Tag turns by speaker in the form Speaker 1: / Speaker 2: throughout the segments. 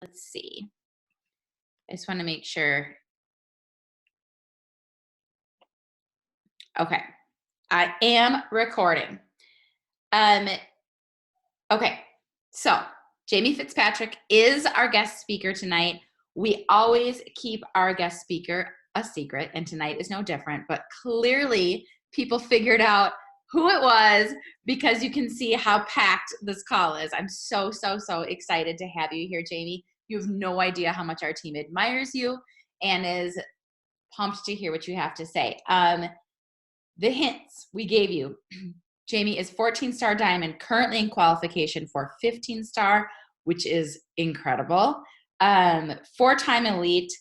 Speaker 1: Let's see. I just want to make sure. Okay. I am recording. Um, okay. So Jamie Fitzpatrick is our guest speaker tonight. We always keep our guest speaker a secret, and tonight is no different, but clearly people figured out who it was because you can see how packed this call is. I'm so excited to have you here, Jamie. You have no idea how much our team admires you and is pumped to hear what you have to say. The hints we gave you. Jamie is 14-star diamond, currently in qualification for 15-star, which is incredible. 4-time elite.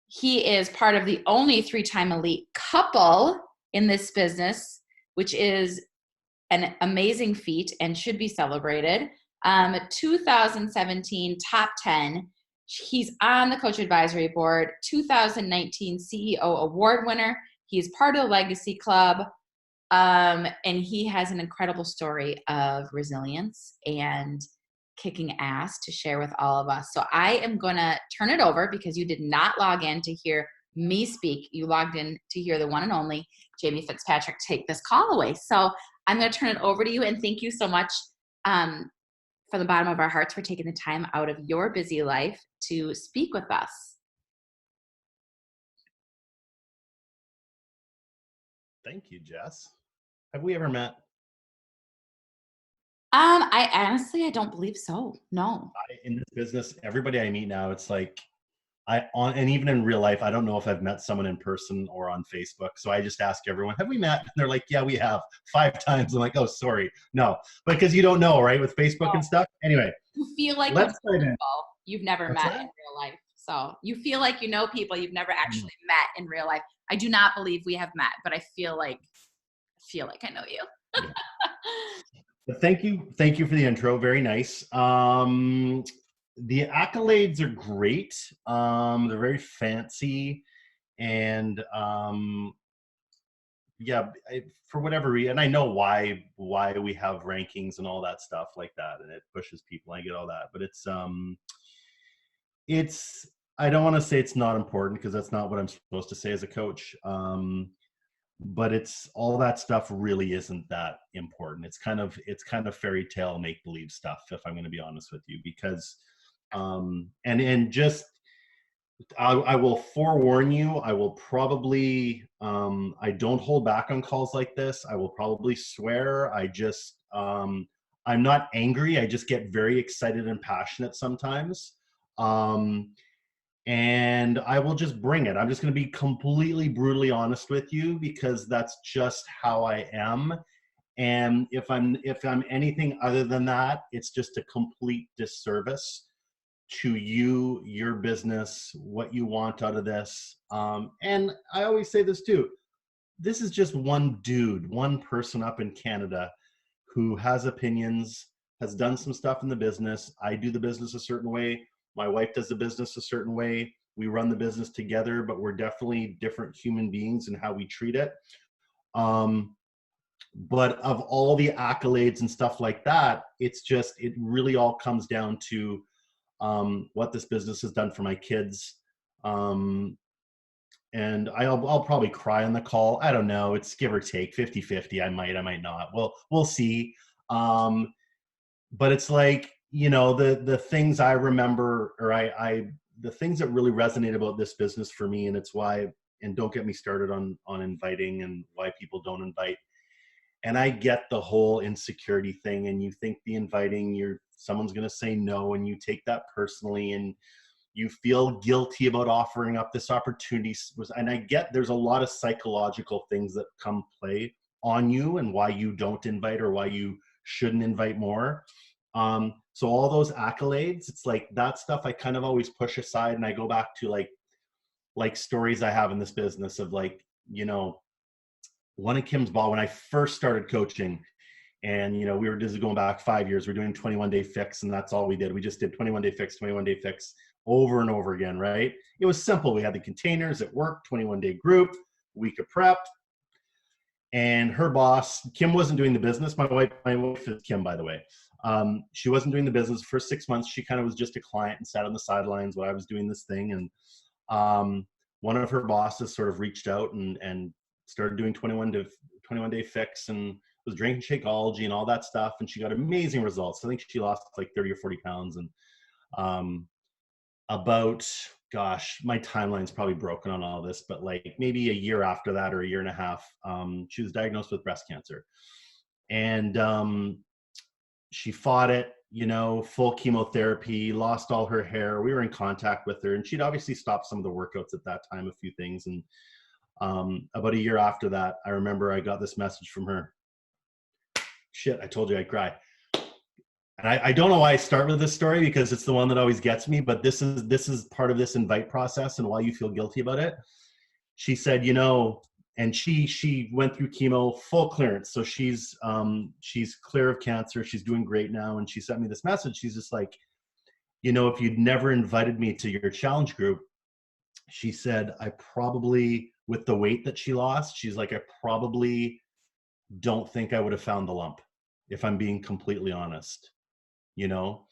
Speaker 1: He is part of the only 3-time elite couple in this business, which is an amazing feat and should be celebrated. 2017 top 10. He's on the coach advisory board. 2019 CEO award winner. He's part of the Legacy Club. And he has an incredible story of resilience and kicking ass to share with all of us. So I am going to turn it over because you did not log in to hear me speak. You logged in to hear the one and only Jamie Fitzpatrick take this call away. So I'm going to turn it over to you, and thank you so much from the bottom of our hearts for taking the time out of your busy life to speak with us.
Speaker 2: Thank you, Jess. Have we ever met?
Speaker 1: I don't believe so. No.
Speaker 2: In this business, everybody I meet now, it's like and even in real life, I don't know if I've met someone in person or on Facebook. So I just ask everyone, have we met? And they're like, yeah, we have 5 times. I'm like, oh, sorry. No, because you don't know, right? With Facebook and stuff. Anyway.
Speaker 1: You feel like you've never met in real life. So you feel like you know people you've never actually met in real life. I do not believe we have met, but I feel like I know you.
Speaker 2: Yeah. Thank you for the intro. Very nice. The accolades are great. They're very fancy, and yeah, for whatever reason, and I know why we have rankings and all that stuff like that, and it pushes people. I get all that, but it's I don't want to say it's not important because that's not what I'm supposed to say as a coach. But it's all that stuff really isn't that important. It's kind of fairy tale make believe stuff, if I'm going to be honest with you, because and just I will forewarn you, I will probably I don't hold back on calls like this. I will probably swear. I'm not angry. I just get very excited and passionate sometimes. And I will just bring it. I'm just going to be completely brutally honest with you because that's just how I am. And if I'm anything other than that, it's just a complete disservice to you, your business, what you want out of this. And I always say this too. This is just one dude, one person up in Canada who has opinions, has done some stuff in the business. I do the business a certain way. My wife does the business a certain way. We run the business together, but we're definitely different human beings in how we treat it. But of all the accolades and stuff like that, it really all comes down to what this business has done for my kids. And I'll probably cry on the call. I don't know. It's give or take 50-50. I might not. We'll see. But it's like, the things I remember, or the things that really resonate about this business for me, and it's why, and don't get me started on inviting and why people don't invite. And I get the whole insecurity thing, and you think the inviting, someone's going to say no, and you take that personally, and you feel guilty about offering up this opportunity. And I get there's a lot of psychological things that come play on you and why you don't invite or why you shouldn't invite more. So all those accolades, it's like that stuff I kind of always push aside, and I go back to like stories I have in this business of one of Kim's ball when I first started coaching, and this is going back 5 years. We're doing 21-day fix, and that's all we did. We just did 21-day fix over and over again, right? It was simple. We had the containers at work, 21-day group, week of prep. And her boss, Kim, wasn't doing the business. My wife is Kim, by the way. She wasn't doing the business. For 6 months, she kind of was just a client and sat on the sidelines while I was doing this thing. And one of her bosses sort of reached out and started doing 21 day fix and was drinking Shakeology and all that stuff. And she got amazing results. I think she lost like 30 or 40 pounds. And about, gosh, my timeline's probably broken on all this, but like maybe a year after that or a year and a half, she was diagnosed with breast cancer. And she fought it, you know, full chemotherapy, lost all her hair. We were in contact with her, and she'd obviously stopped some of the workouts at that time, a few things. And about a year after that, I remember I got this message from her. Shit, I told you I'd cry. And I don't know why I start with this story, because it's the one that always gets me, but this is part of this invite process and why you feel guilty about it. She said, you know, and she went through chemo, full clearance. So she's clear of cancer. She's doing great now. And she sent me this message. She's just like, you know, if you'd never invited me to your challenge group, she said, I probably, with the weight that she lost, she's like, I probably don't think I would have found the lump, if I'm being completely honest, you know?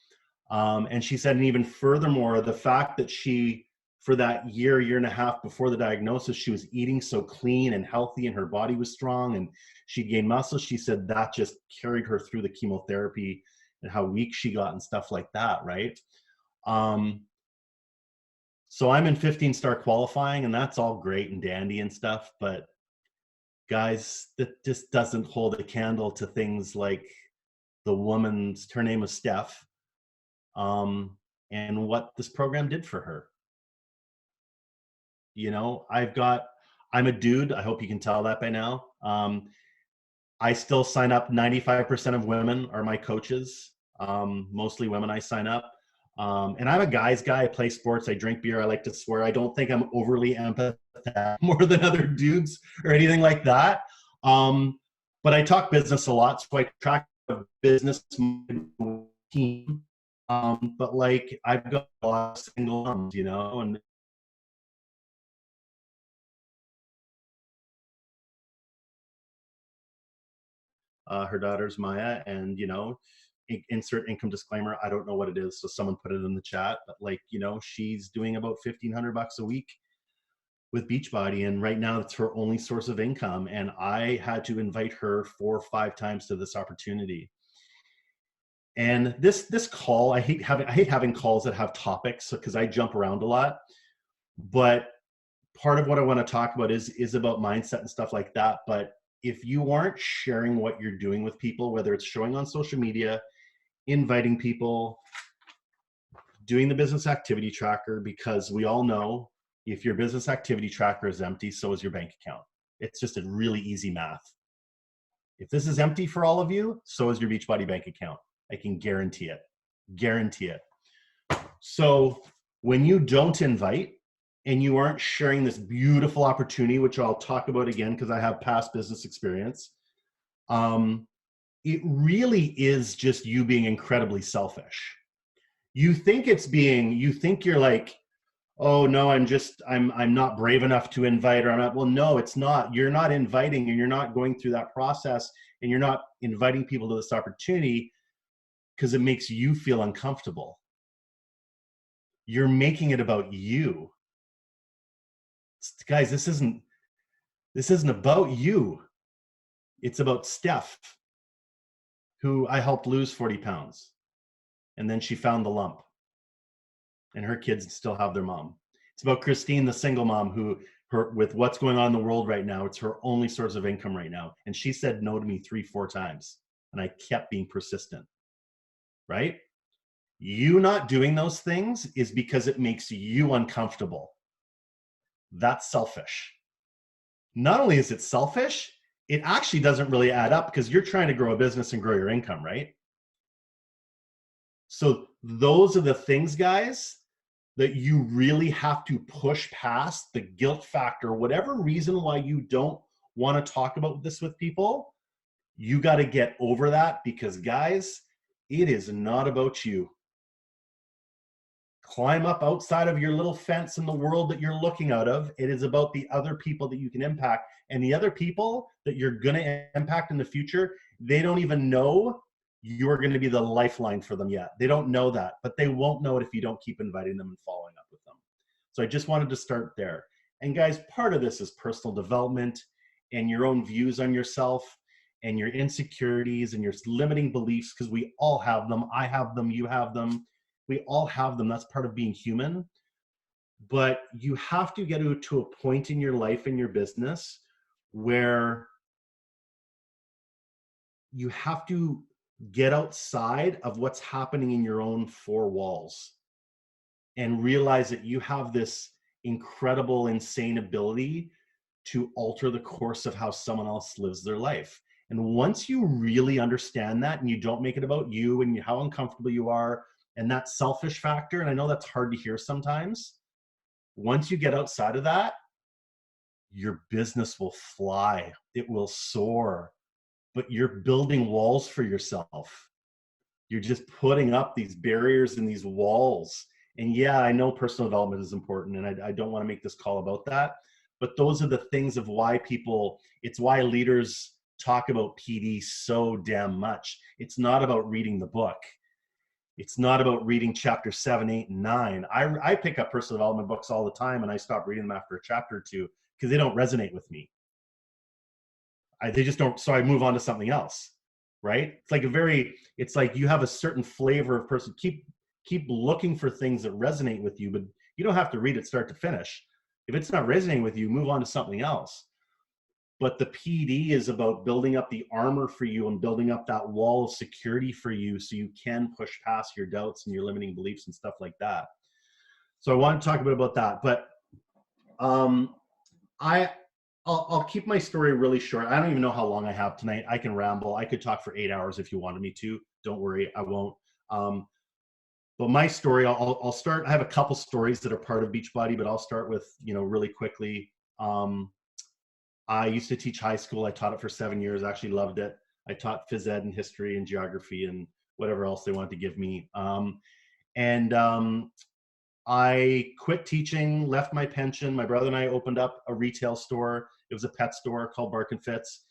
Speaker 2: And she said, and even furthermore, the fact that she, for that year and a half before the diagnosis, she was eating so clean and healthy and her body was strong and she gained muscle. She said that just carried her through the chemotherapy and how weak she got and stuff like that, right? So I'm in 15-star qualifying, and that's all great and dandy and stuff, but guys, that just doesn't hold a candle to things like the woman's, her name was Steph, and what this program did for her. You know, I'm a dude. I hope you can tell that by now. I still sign up. 95% of women are my coaches. Mostly women I sign up. And I'm a guy's guy. I play sports. I drink beer. I like to swear. I don't think I'm overly empathetic more than other dudes or anything like that. But I talk business a lot. So I track a business team. But like I've got a lot of single moms, you know, and her daughter's Maya, and you know, insert income disclaimer. I don't know what it is, so someone put it in the chat. But like, you know, she's doing about $1,500 a week with Beachbody, and right now it's her only source of income. And I had to invite her 4 or 5 times to this opportunity. And this call, I hate having calls that have topics because I jump around a lot. But part of what I want to talk about is about mindset and stuff like that. But if you aren't sharing what you're doing with people, whether it's showing on social media, inviting people, doing the business activity tracker, because we all know if your business activity tracker is empty, so is your bank account. It's just a really easy math. If this is empty for all of you, so is your Beachbody bank account. I can guarantee it. Guarantee it. So when you don't invite, and you aren't sharing this beautiful opportunity, which I'll talk about again because I have past business experience, it really is just you being incredibly selfish. You think you're like, oh no, I'm not brave enough to invite, or I'm not. Well, no, it's not. You're not inviting, and you're not going through that process, and you're not inviting people to this opportunity because it makes you feel uncomfortable. You're making it about you. Guys, this isn't about you. It's about Steph, who I helped lose 40 pounds. And then she found the lump. And her kids still have their mom. It's about Christine, the single mom, who with what's going on in the world right now, it's her only source of income right now. And she said no to me 3-4 times. And I kept being persistent. Right? You not doing those things is because it makes you uncomfortable. That's selfish. Not only is it selfish, it actually doesn't really add up because you're trying to grow a business and grow your income, right? So those are the things, guys, that you really have to push past the guilt factor. Whatever reason why you don't want to talk about this with people, you got to get over that, because guys, it is not about you. Climb up outside of your little fence in the world that you're looking out of. It is about the other people that you can impact. And the other people that you're going to impact in the future, they don't even know you are going to be the lifeline for them yet. They don't know that, but they won't know it if you don't keep inviting them and following up with them. So I just wanted to start there. And guys, part of this is personal development and your own views on yourself and your insecurities and your limiting beliefs, because we all have them. I have them, you have them. We all have them. That's part of being human. But you have to get to a point in your life, in your business, where you have to get outside of what's happening in your own four walls and realize that you have this incredible, insane ability to alter the course of how someone else lives their life. And once you really understand that and you don't make it about you and how uncomfortable you are and that selfish factor, and I know that's hard to hear sometimes, once you get outside of that, your business will fly. It will soar. But you're building walls for yourself. You're just putting up these barriers and these walls. And yeah, I know personal development is important, and I don't want to make this call about that. But those are the things of why it's why leaders talk about PD so damn much. It's not about reading the book. It's not about reading chapter 7, 8, and 9. I pick up personal development books all the time, and I stop reading them after a chapter or two because they don't resonate with me. They just don't, so I move on to something else, right? It's like you have a certain flavor of person. Keep looking for things that resonate with you, but you don't have to read it start to finish. If it's not resonating with you, move on to something else. But the PD is about building up the armor for you and building up that wall of security for you so you can push past your doubts and your limiting beliefs and stuff like that. So I want to talk a bit about that, but I'll keep my story really short. I don't even know how long I have tonight. I can ramble. I could talk for 8 hours if you wanted me to. Don't worry, I won't. But my story, I'll start. I have a couple stories that are part of Beachbody, but I'll start with, really quickly. I used to teach high school. I taught it for 7 years. I actually loved it. I taught phys ed and history and geography and whatever else they wanted to give me. I quit teaching, left my pension. My brother and I opened up a retail store. It was a pet store called Bark and Fitz.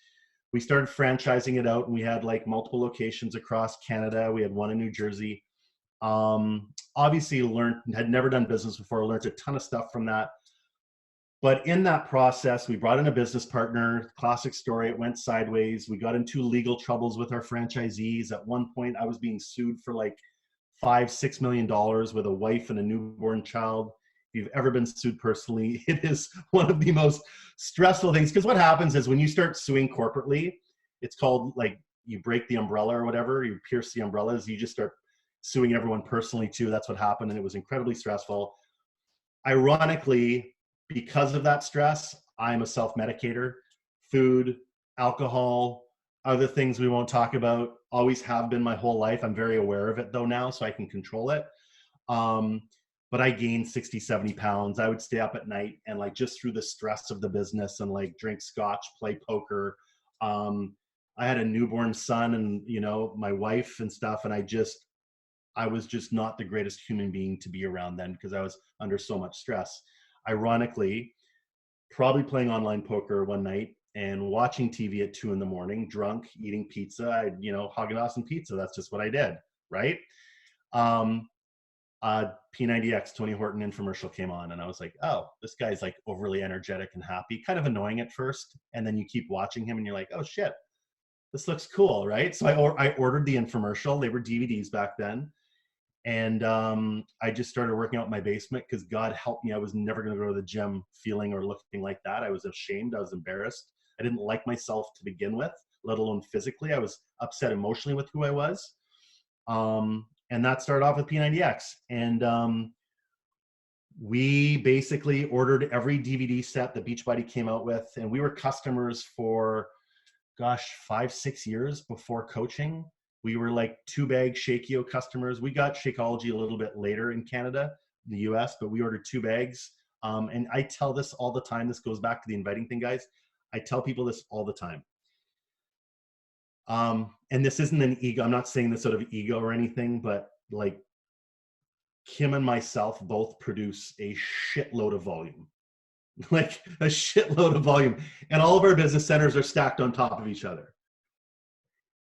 Speaker 2: We started franchising it out, and we had like multiple locations across Canada. We had one in New Jersey. Obviously had never done business before, learned a ton of stuff from that. But in that process, we brought in a business partner, classic story, it went sideways. We got into legal troubles with our franchisees. At one point, I was being sued for like $5-6 million with a wife and a newborn child. If you've ever been sued personally, it is one of the most stressful things, because what happens is when you start suing corporately, it's called like you break the umbrella or whatever, you pierce the umbrellas, you just start suing everyone personally too. That's what happened, and it was incredibly stressful. Ironically, because of that stress, I'm a self-medicator. Food, alcohol, other things we won't talk about, always have been my whole life. I'm very aware of it though now, so I can control it. But I gained 60, 70 pounds. I would stay up at night and like just through the stress of the business and like drink scotch, play poker. I had a newborn son and, my wife and stuff. And I was just not the greatest human being to be around then because I was under so much stress. Ironically, probably playing online poker one night and watching TV at 2 a.m, drunk, eating pizza. I'd, Haagen-Dazs and pizza. That's just what I did, right? P90X, Tony Horton infomercial came on, and I was like, oh, this guy's like overly energetic and happy, kind of annoying at first. And then you keep watching him and you're like, oh shit, this looks cool, right? So I ordered the infomercial. They were DVDs back then. And I just started working out in my basement because God help me, I was never going to go to the gym feeling or looking like that. I was ashamed. I was embarrassed. I didn't like myself to begin with, let alone physically. I was upset emotionally with who I was. And that started off with P90X. And we basically ordered every DVD set that Beachbody came out with. And we were customers for, 5-6 years before coaching. We were like 2-bag Shakio customers. We got Shakeology a little bit later in Canada, the US, but we ordered 2 bags. And I tell this all the time. This goes back to the inviting thing, guys. I tell people this all the time. And this isn't an ego. I'm not saying this out of ego or anything, but like Kim and myself both produce a shitload of volume, like a shitload of volume. And all of our business centers are stacked on top of each other.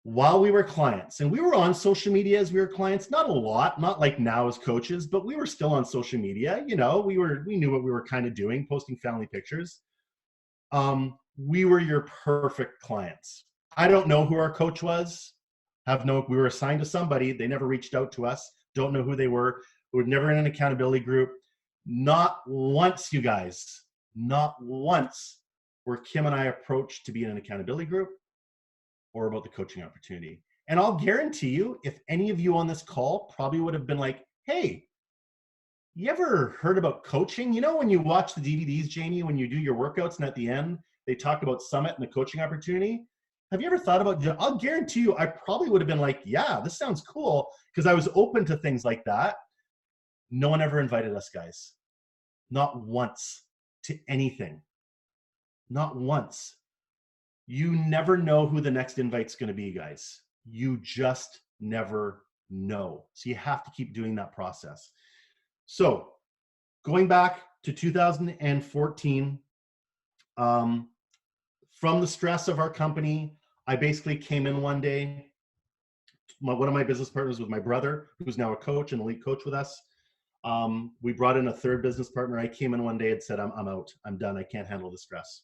Speaker 2: while we were clients, and we were on social media as we were clients, not a lot, not like now as coaches, but we were still on social media. You know, we knew what we were kind of doing, posting family pictures. We were your perfect clients. I don't know who our coach was. We were assigned to somebody. They never reached out to us. Don't know who they were. We were never in an accountability group. Not once, you guys, not once were Kim and I approached to be in an accountability group or about the coaching opportunity. And I'll guarantee you, if any of you on this call probably would have been like, hey, you ever heard about coaching? You know, when you watch the DVDs, Jamie, when you do your workouts and at the end, they talk about Summit and the coaching opportunity. Have you ever thought about, I'll guarantee you, I probably would have been like, yeah, this sounds cool, because I was open to things like that. No one ever invited us, guys. Not once, to anything. Not once. You never know who the next invite's going to be, guys. You just never know. So you have to keep doing that process. So going back to 2014, from the stress of our company, I basically came in one day. One of my business partners was my brother, who's now a coach, an elite coach with us. We brought in a third business partner. I came in one day and said, I'm out. I'm done. I can't handle the stress.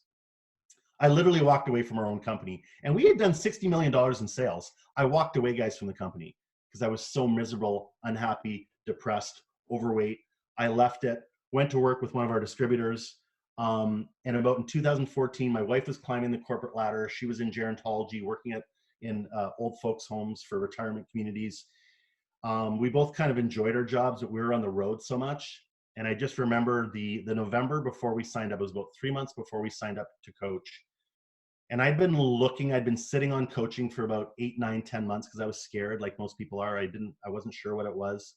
Speaker 2: I literally walked away from our own company, and we had done $60 million in sales. I walked away, guys, from the company because I was so miserable, unhappy, depressed, overweight. I left it, went to work with one of our distributors. And about in 2014, my wife was climbing the corporate ladder. She was in gerontology, working in old folks' homes for retirement communities. We both kind of enjoyed our jobs, but we were on the road so much. And I just remember the November before we signed up, it was about 3 months before we signed up to coach. And I'd been sitting on coaching for about 8, 9, 10 months because I was scared, like most people are. I wasn't sure what it was.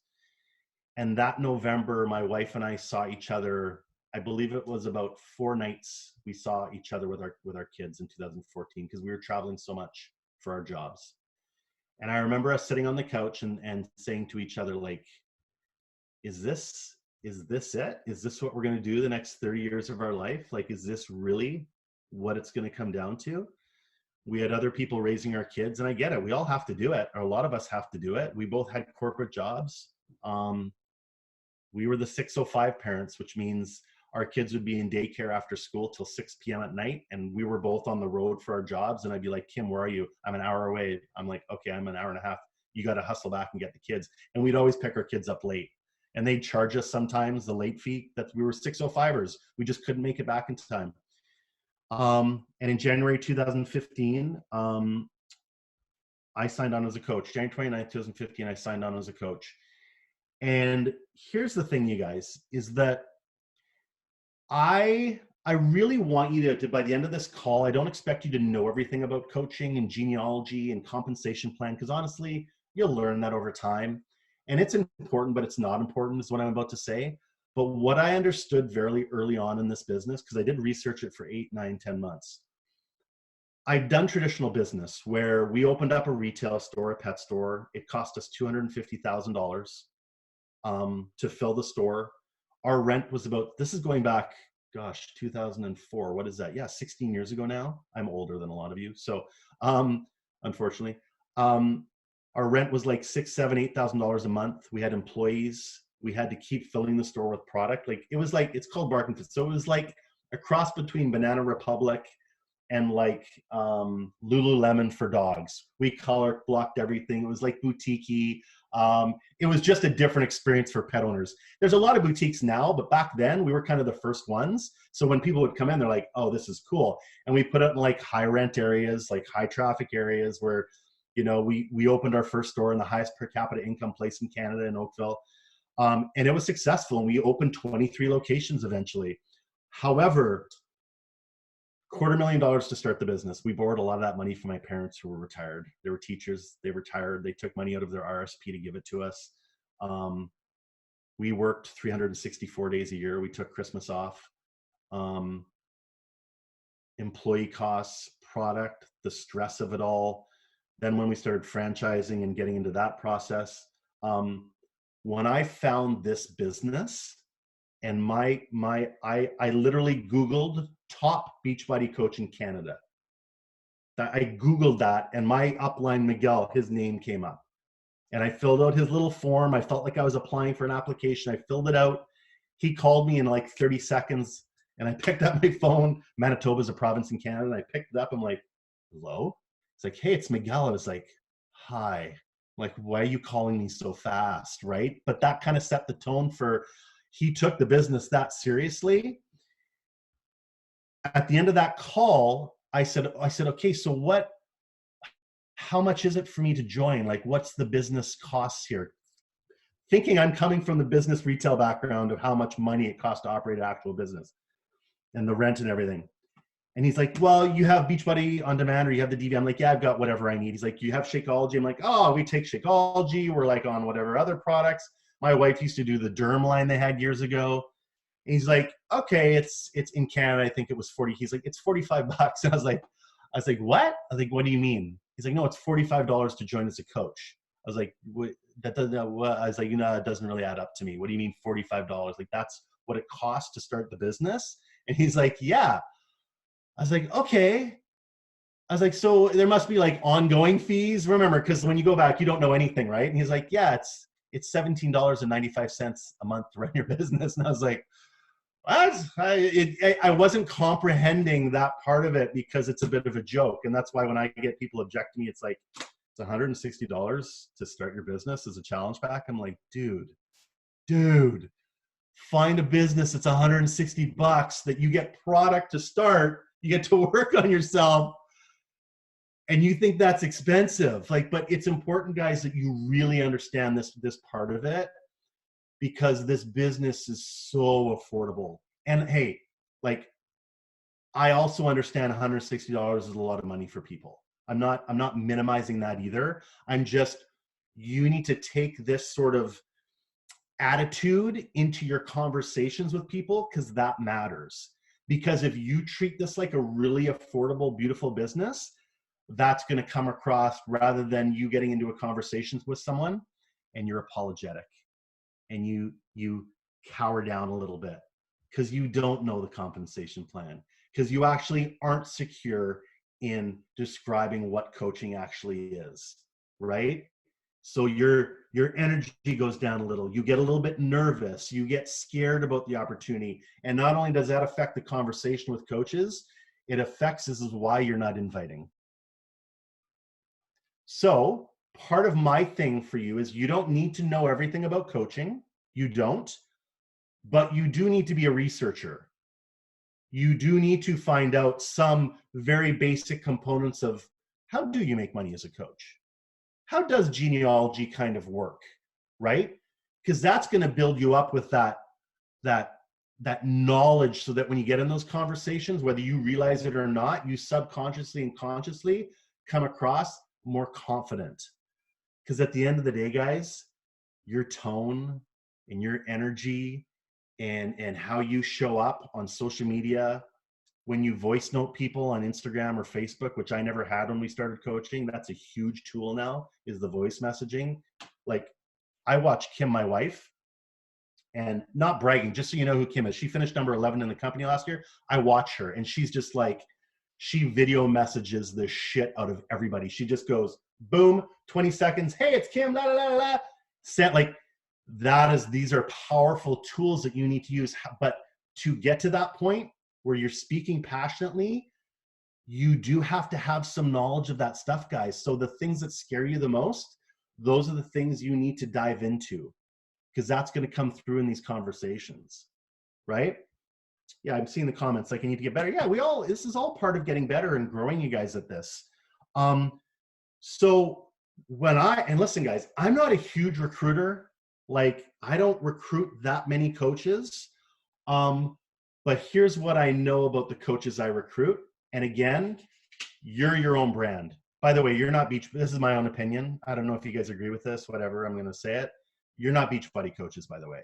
Speaker 2: And that November, my wife and I saw each other. I believe it was about 4 nights we saw each other with our kids in 2014 because we were traveling so much for our jobs. And I remember us sitting on the couch and saying to each other, like, is this it? Is this what we're going to do the next 30 years of our life? Like, is this really what it's going to come down to? We had other people raising our kids, and I get it. We all have to do it, or a lot of us have to do it. We both had corporate jobs. We were the 6:05 parents, which means our kids would be in daycare after school till 6 p.m. at night. And we were both on the road for our jobs. And I'd be like, Kim, where are you? I'm an hour away. I'm like, okay, I'm an hour and a half. You got to hustle back and get the kids. And we'd always pick our kids up late. And they'd charge us sometimes the late fee that we were 6:05ers. We just couldn't make it back in time. And in January 2015, I signed on as a coach. January 29th, 2015, I signed on as a coach. And here's the thing, you guys, is that I really want you to, by the end of this call, I don't expect you to know everything about coaching and genealogy and compensation plan, because honestly, you'll learn that over time. And it's important, but it's not important, is what I'm about to say. But what I understood very early on in this business, because I did research it for 8, 9, 10 months, I'd done traditional business where we opened up a retail store, a pet store. It cost us $250,000 to fill the store. Our rent was this is going back, gosh, 2004. What is that? Yeah, 16 years ago now. I'm older than a lot of you. So unfortunately, our rent was like $6,000, $7,000, $8,000 a month. We had employees. We had to keep filling the store with product. Like it was like, it's called Bark and Fit. So it was like a cross between Banana Republic and like Lululemon for dogs. We color blocked everything. It was like boutique-y. It was just a different experience for pet owners. There's a lot of boutiques now, but back then we were kind of the first ones. So when people would come in, they're like, oh, this is cool. And we put it in like high rent areas, like high traffic areas where, you know, we opened our first store in the highest per capita income place in Canada in Oakville. And it was successful. And we opened 23 locations eventually. However, $250,000 to start the business. We borrowed a lot of that money from my parents who were retired. They were teachers. They retired. They took money out of their RSP to give it to us. We worked 364 days a year. We took Christmas off. Employee costs, product, the stress of it all. Then when we started franchising and getting into that process, when I found this business, and I literally Googled top Beachbody coach in Canada. I Googled that, and my upline, Miguel, his name came up. And I filled out his little form. I felt like I was applying for an application. I filled it out. He called me in like 30 seconds, and I picked up my phone. Manitoba's a province in Canada. And I picked it up. I'm like, hello? It's like, hey, it's Miguel. I was like, hi. Like, why are you calling me so fast, right? But that kind of set the tone for, he took the business that seriously. At the end of that call, I said, okay, so how much is it for me to join? Like, what's the business costs here? Thinking I'm coming from the business retail background of how much money it costs to operate an actual business and the rent and everything. And he's like, well, you have Beachbody on demand, or you have the DV. I'm like, yeah, I've got whatever I need. He's like, you have Shakeology? I'm like, oh, we take Shakeology. We're like on whatever other products. My wife used to do the Derm line they had years ago. And he's like, okay, it's in Canada. I think it was 40. He's like, it's $45. And I was like, what? I was like, what do you mean? He's like, no, it's $45 to join as a coach. I was like, what? That doesn't. I was like, it doesn't really add up to me. What do you mean $45? Like, that's what it costs to start the business? And he's like, yeah. I was like, okay. I was like, so there must be like ongoing fees. Remember, because when you go back, you don't know anything, right? And he's like, yeah, it's $17.95 a month to run your business. And I was like, what? I wasn't comprehending that part of it because it's a bit of a joke. And that's why when I get people object to me, it's like, it's $160 to start your business as a challenge pack. I'm like, dude, find a business that's $160 that you get product to start, you get to work on yourself, and you think that's expensive. Like, but it's important, guys, that you really understand this part of it, because this business is so affordable. And hey, like, I also understand $160 is a lot of money for people. I'm not minimizing that either. You need to take this sort of attitude into your conversations with people, because that matters. Because if you treat this like a really affordable, beautiful business, that's going to come across, rather than you getting into a conversation with someone and you're apologetic and you cower down a little bit because you don't know the compensation plan, because you actually aren't secure in describing what coaching actually is, right? So your energy goes down a little. You get a little bit nervous. You get scared about the opportunity. And not only does that affect the conversation with coaches, it affects, this is why you're not inviting. So part of my thing for you is, you don't need to know everything about coaching. You don't, but you do need to be a researcher. You do need to find out some very basic components of, how do you make money as a coach? How does genealogy kind of work, right? Because that's going to build you up with that knowledge, so that when you get in those conversations, whether you realize it or not, you subconsciously and consciously come across more confident. Because at the end of the day, guys, your tone and your energy and how you show up on social media, when you voice note people on Instagram or Facebook, which I never had when we started coaching, that's a huge tool now, is the voice messaging. Like, I watch Kim, my wife, and not bragging, just so you know who Kim is. She finished number 11 in the company last year. I watch her, and she's just like, she video messages the shit out of everybody. She just goes, boom, 20 seconds. Hey, it's Kim, la, la, la, la. Sent, like, these are powerful tools that you need to use. But to get to that point where you're speaking passionately, you do have to have some knowledge of that stuff, guys. So the things that scare you the most, those are the things you need to dive into, because that's going to come through in these conversations, right? Yeah, I'm seeing the comments like, I need to get better. Yeah, this is all part of getting better and growing you guys at this. So and listen, guys, I'm not a huge recruiter. Like, I don't recruit that many coaches. But here's what I know about the coaches I recruit. And again, you're your own brand. By the way, you're not this is my own opinion. I don't know if you guys agree with this, whatever, I'm going to say it. You're not Beachbody coaches, by the way.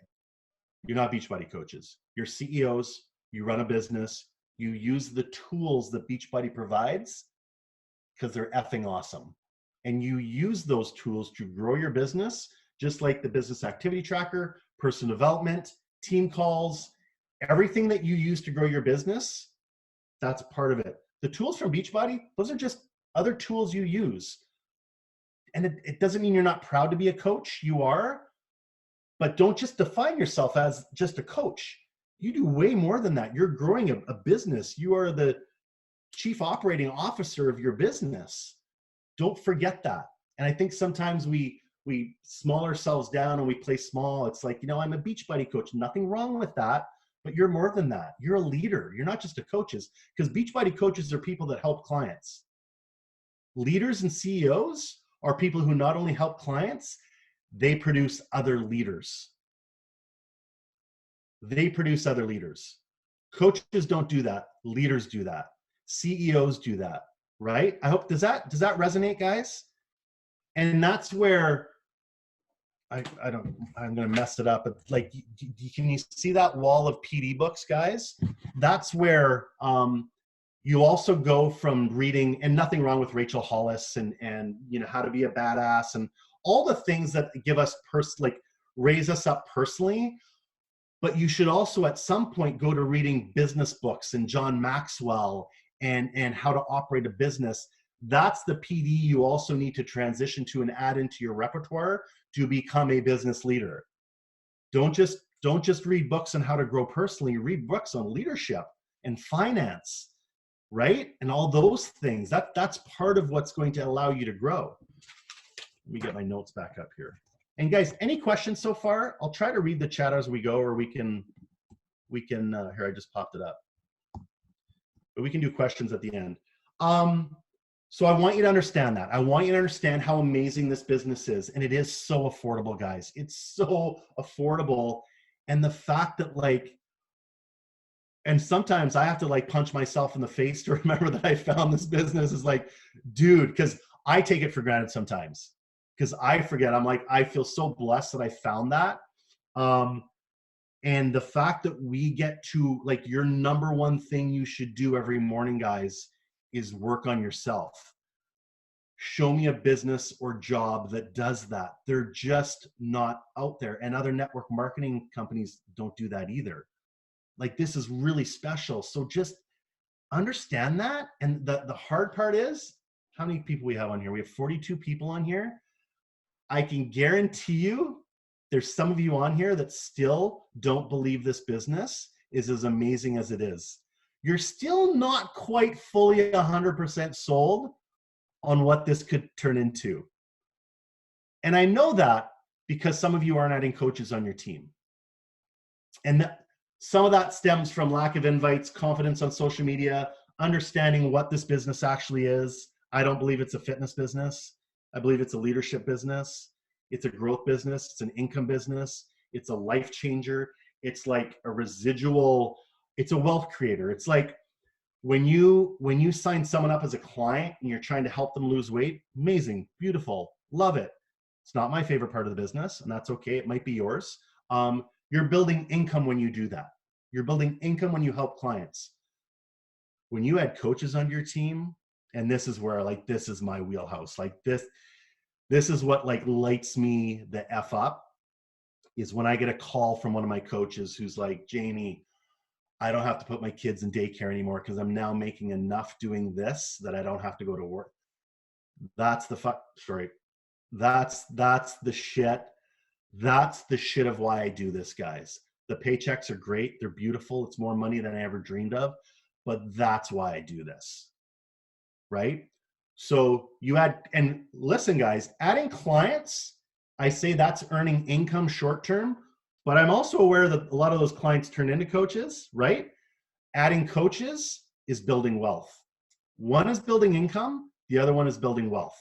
Speaker 2: You're not Beachbody coaches. You're CEOs. You run a business. You use the tools that Beachbody provides because they're effing awesome. And you use those tools to grow your business, just like the business activity tracker, personal development, team calls, everything that you use to grow your business, that's part of it. The tools from Beachbody, those are just other tools you use. And it doesn't mean you're not proud to be a coach. You are, but don't just define yourself as just a coach. You do way more than that. You're growing a business. You are the chief operating officer of your business. Don't forget that. And I think sometimes we small ourselves down and we play small. It's like, I'm a Beachbody coach. Nothing wrong with that, but you're more than that. You're a leader. You're not just a coaches, because Beachbody coaches are people that help clients. Leaders and CEOs are people who not only help clients, they produce other leaders. They produce other leaders. Coaches don't do that. Leaders do that. CEOs do that, right? I hope, does that resonate, guys? And that's where I'm going to mess it up, but like, can you see that wall of PD books, guys? That's where you also go from reading, and nothing wrong with Rachel Hollis and How to Be a Badass and all the things that give us raise us up personally. But you should also at some point go to reading business books and John Maxwell and how to operate a business. That's the PD you also need to transition to and add into your repertoire to become a business leader. Don't just read books on how to grow personally. Read books on leadership and finance, right? And all those things. That's part of what's going to allow you to grow. Let me get my notes back up here. And guys, any questions so far? I'll try to read the chat as we go, or we can here, I just popped it up. But we can do questions at the end. So I want you to understand that. I want you to understand how amazing this business is. And it is so affordable, guys. It's so affordable. And the fact that and sometimes I have to punch myself in the face to remember that I found this business is dude, because I take it for granted sometimes. Because I forget, I feel so blessed that I found that. And the fact that we get to, your number one thing you should do every morning, guys, is work on yourself. Show me a business or job that does that. They're just not out there. And other network marketing companies don't do that either. This is really special. So just understand that. And the hard part is, how many people we have on here? We have 42 people on here. I can guarantee you there's some of you on here that still don't believe this business is as amazing as it is. You're still not quite fully 100% sold on what this could turn into. And I know that because some of you aren't adding coaches on your team. And some of that stems from lack of invites, confidence on social media, understanding what this business actually is. I don't believe it's a fitness business. I believe it's a leadership business. It's a growth business. It's an income business. It's a life changer. It's like a residual. It's a wealth creator. It's like when you sign someone up as a client and you're trying to help them lose weight, amazing, beautiful, love it. It's not my favorite part of the business, and that's okay. It might be yours. You're building income when you do that. You're building income when you help clients. When you add coaches on your team, and this is where this is my wheelhouse. This is what lights me the F up, is when I get a call from one of my coaches who's like, Jamie, I don't have to put my kids in daycare anymore because I'm now making enough doing this that I don't have to go to work. That's the That's the shit. That's the shit of why I do this, guys. The paychecks are great. They're beautiful. It's more money than I ever dreamed of, but that's why I do this. Right? So you add, and listen, guys, adding clients, I say that's earning income short term, but I'm also aware that a lot of those clients turn into coaches, right? Adding coaches is building wealth. One is building income, the other one is building wealth.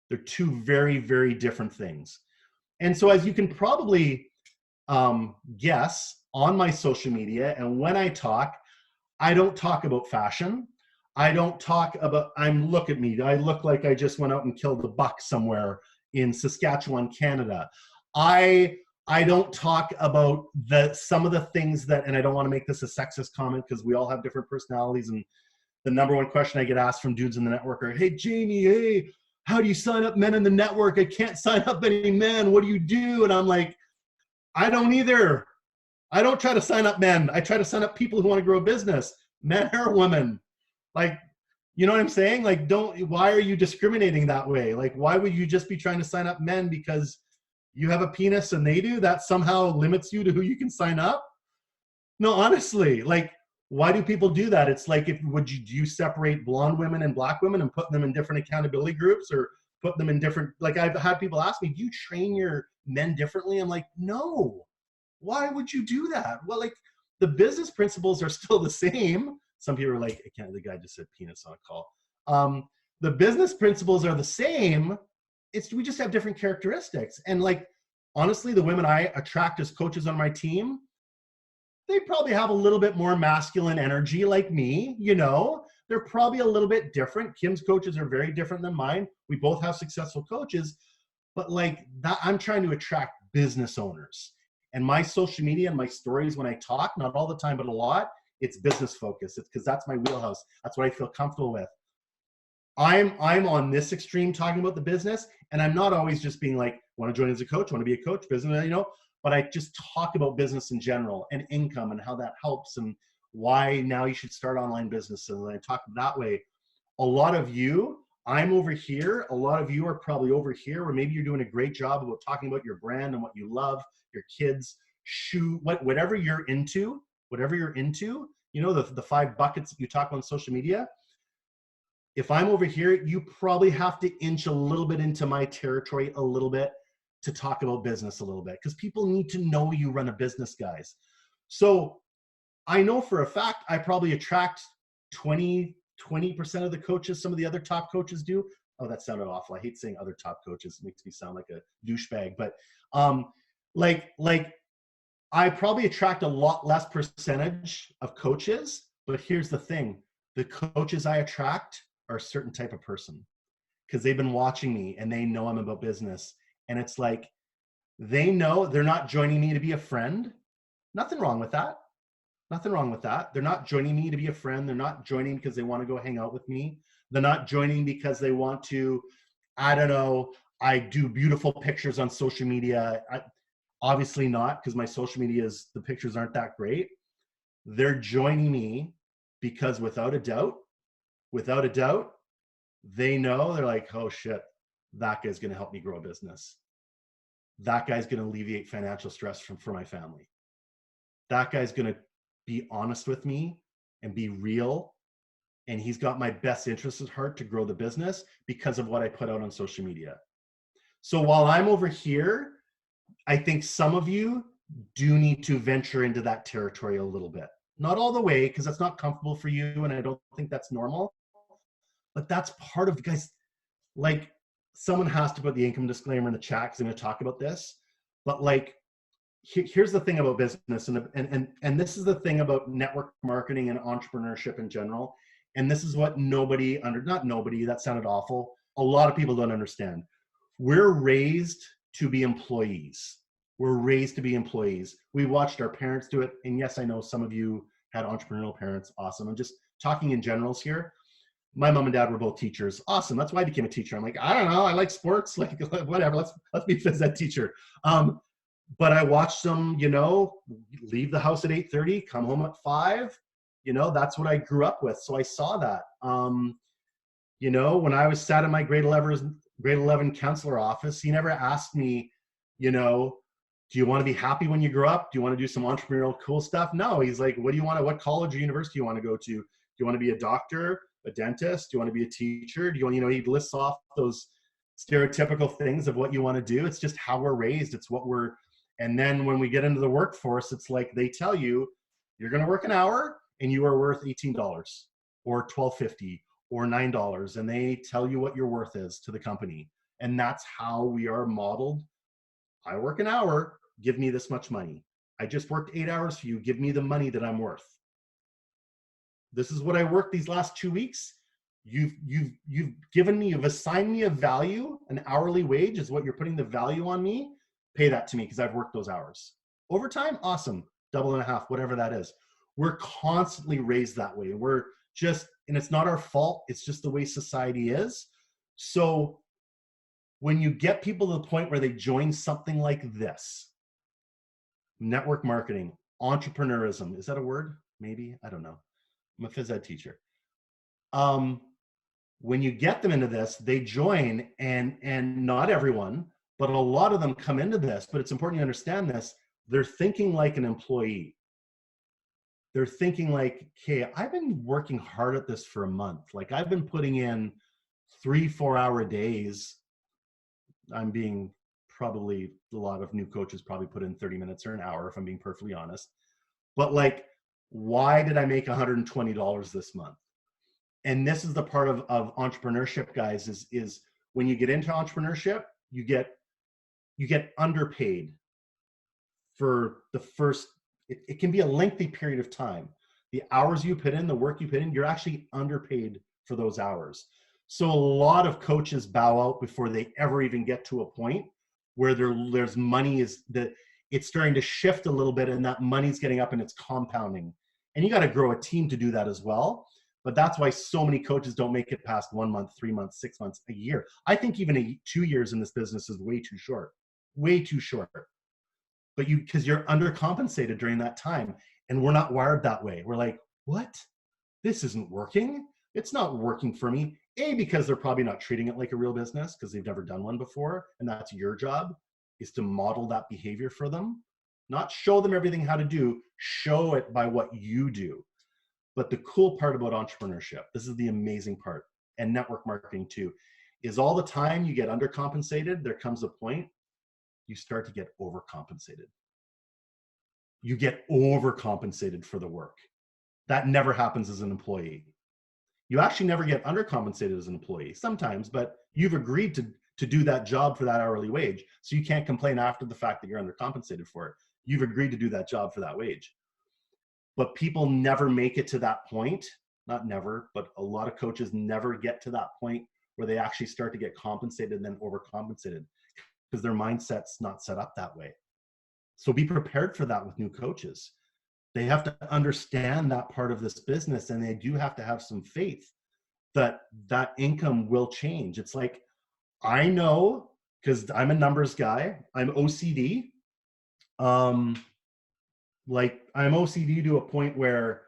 Speaker 2: They're two very, very different things. And so as you can probably guess on my social media, and when I talk, I don't talk about fashion. I don't talk about, look at me. I look like I just went out and killed a buck somewhere in Saskatchewan, Canada. I don't talk about some of the things that, and I don't want to make this a sexist comment because we all have different personalities, and the number one question I get asked from dudes in the network are, hey, Jamie, hey, how do you sign up men in the network? I can't sign up any men. What do you do? And I'm like, I don't either. I don't try to sign up men. I try to sign up people who want to grow a business, men or women. You know what I'm saying? Like, why are you discriminating that way? Like, why would you just be trying to sign up men because you have a penis and they do? That somehow limits you to who you can sign up? No, honestly, like, why do people do that? It's like, do you separate blonde women and black women and put them in different accountability groups, or put them in different, like, I've had people ask me, do you train your men differently? I'm like, no. Why would you do that? Well, like, the business principles are still the same. Some people are like, I can't, the guy just said penis on a call. The business principles are the same. We just have different characteristics. And like, honestly, the women I attract as coaches on my team, they probably have a little bit more masculine energy like me, you know. They're probably a little bit different. Kim's coaches are very different than mine. We both have successful coaches, but like that, I'm trying to attract business owners. And my social media and my stories, when I talk, not all the time, but a lot, it's business focused. It's because that's my wheelhouse. That's what I feel comfortable with. I'm on this extreme talking about the business, and I'm not always just being like, want to join as a coach, want to be a coach, business, you know, but I just talk about business in general and income and how that helps and why now you should start online business. And I talk that way. A lot of you, I'm over here. A lot of you are probably over here, where maybe you're doing a great job about talking about your brand and what you love, your kids, whatever you're into, you know, the 5 buckets that you talk on social media. If I'm over here, you probably have to inch a little bit into my territory a little bit to talk about business a little bit, because people need to know you run a business, guys. So I know for a fact I probably attract 20% of the coaches some of the other top coaches do. Oh, that sounded awful. I hate saying other top coaches. It makes me sound like a douchebag. But like I probably attract a lot less percentage of coaches. But here's the thing. The coaches I attract are a certain type of person, because they've been watching me and they know I'm about business. And it's like, they know they're not joining me to be a friend. Nothing wrong with that. Nothing wrong with that. They're not joining me to be a friend. They're not joining because they want to go hang out with me. They're not joining because they want to, I don't know, I do beautiful pictures on social media. Obviously not, because my social media the pictures aren't that great. They're joining me because without a doubt, they know, they're like, oh shit, that guy's going to help me grow a business. That guy's going to alleviate financial stress for my family. That guy's going to be honest with me and be real. And he's got my best interests at heart to grow the business because of what I put out on social media. So while I'm over here, I think some of you do need to venture into that territory a little bit. Not all the way, because that's not comfortable for you, and I don't think that's normal. But that's part of, guys, like, someone has to put the income disclaimer in the chat because I'm going to talk about this. But like, here's the thing about business, and this is the thing about network marketing and entrepreneurship in general. And this is what not nobody, that sounded awful. A lot of people don't understand. We're raised to be employees. We're raised to be employees. We watched our parents do it. And yes, I know some of you had entrepreneurial parents. Awesome. I'm just talking in generals here. My mom and dad were both teachers. Awesome. That's why I became a teacher. I'm like, I don't know. I like sports. Like, whatever. Let's be a phys ed teacher. But I watched them, you know, leave the house at 8:30, come home at 5. You know, that's what I grew up with. So I saw that. You know, when I was sat in my grade 11 counselor office, he never asked me, you know, do you want to be happy when you grow up? Do you want to do some entrepreneurial cool stuff? No, he's like, what college or university do you want to go to? Do you want to be a doctor, a dentist? Do you want to be a teacher? Do you want, you know, he lists off those stereotypical things of what you want to do. It's just how we're raised. It's what we're, and then when we get into the workforce, it's like they tell you, you're going to work an hour and you are worth $18 or $12.50 or $9. And they tell you what your worth is to the company. And that's how we are modeled. I work an hour, give me this much money. I just worked 8 hours for you, give me the money that I'm worth. This is what I worked these last 2 weeks. You've assigned me a value, an hourly wage is what you're putting the value on me. Pay that to me because I've worked those hours. Overtime, awesome, double and a half, whatever that is. We're constantly raised that way. We're just, and it's not our fault, it's just the way society is. So when you get people to the point where they join something like this, network marketing, entrepreneurism, is that a word? Maybe, I don't know. I'm a phys ed teacher. when you get them into this, they join, and not everyone, but a lot of them come into this, but it's important you understand this. They're thinking like an employee. They're thinking like, okay, I've been working hard at this for a month. Like I've been putting in 3-4 hour days. I'm being probably, a lot of new coaches probably put in 30 minutes or an hour, if I'm being perfectly honest. But like, why did I make $120 this month? And this is the part of entrepreneurship, guys, is when you get into entrepreneurship, you get underpaid for the first, it can be a lengthy period of time. The hours you put in, the work you put in, you're actually underpaid for those hours. So a lot of coaches bow out before they ever even get to a point where there's money, is that it's starting to shift a little bit, and that money's getting up and it's compounding. And you got to grow a team to do that as well. But that's why so many coaches don't make it past 1 month, 3 months, 6 months, a year. I think even 2 years in this business is way too short, way too short. But because you're undercompensated during that time. And we're not wired that way. We're like, what? This isn't working. It's not working for me. Because they're probably not treating it like a real business because they've never done one before. And that's your job, is to model that behavior for them. Not show them everything how to do, show it by what you do. But the cool part about entrepreneurship, this is the amazing part, and network marketing too, is all the time you get undercompensated, there comes a point you start to get overcompensated. You get overcompensated for the work. That never happens as an employee. You actually never get undercompensated as an employee sometimes, but you've agreed to do that job for that hourly wage. So you can't complain after the fact that you're undercompensated for it. You've agreed to do that job for that wage. But people never make it to that point. Not never, but a lot of coaches never get to that point where they actually start to get compensated and then overcompensated because their mindset's not set up that way. So be prepared for that with new coaches. They have to understand that part of this business, and they do have to have some faith that that income will change. It's like, I know, because I'm a numbers guy, I'm OCD. Like I'm OCD to a point where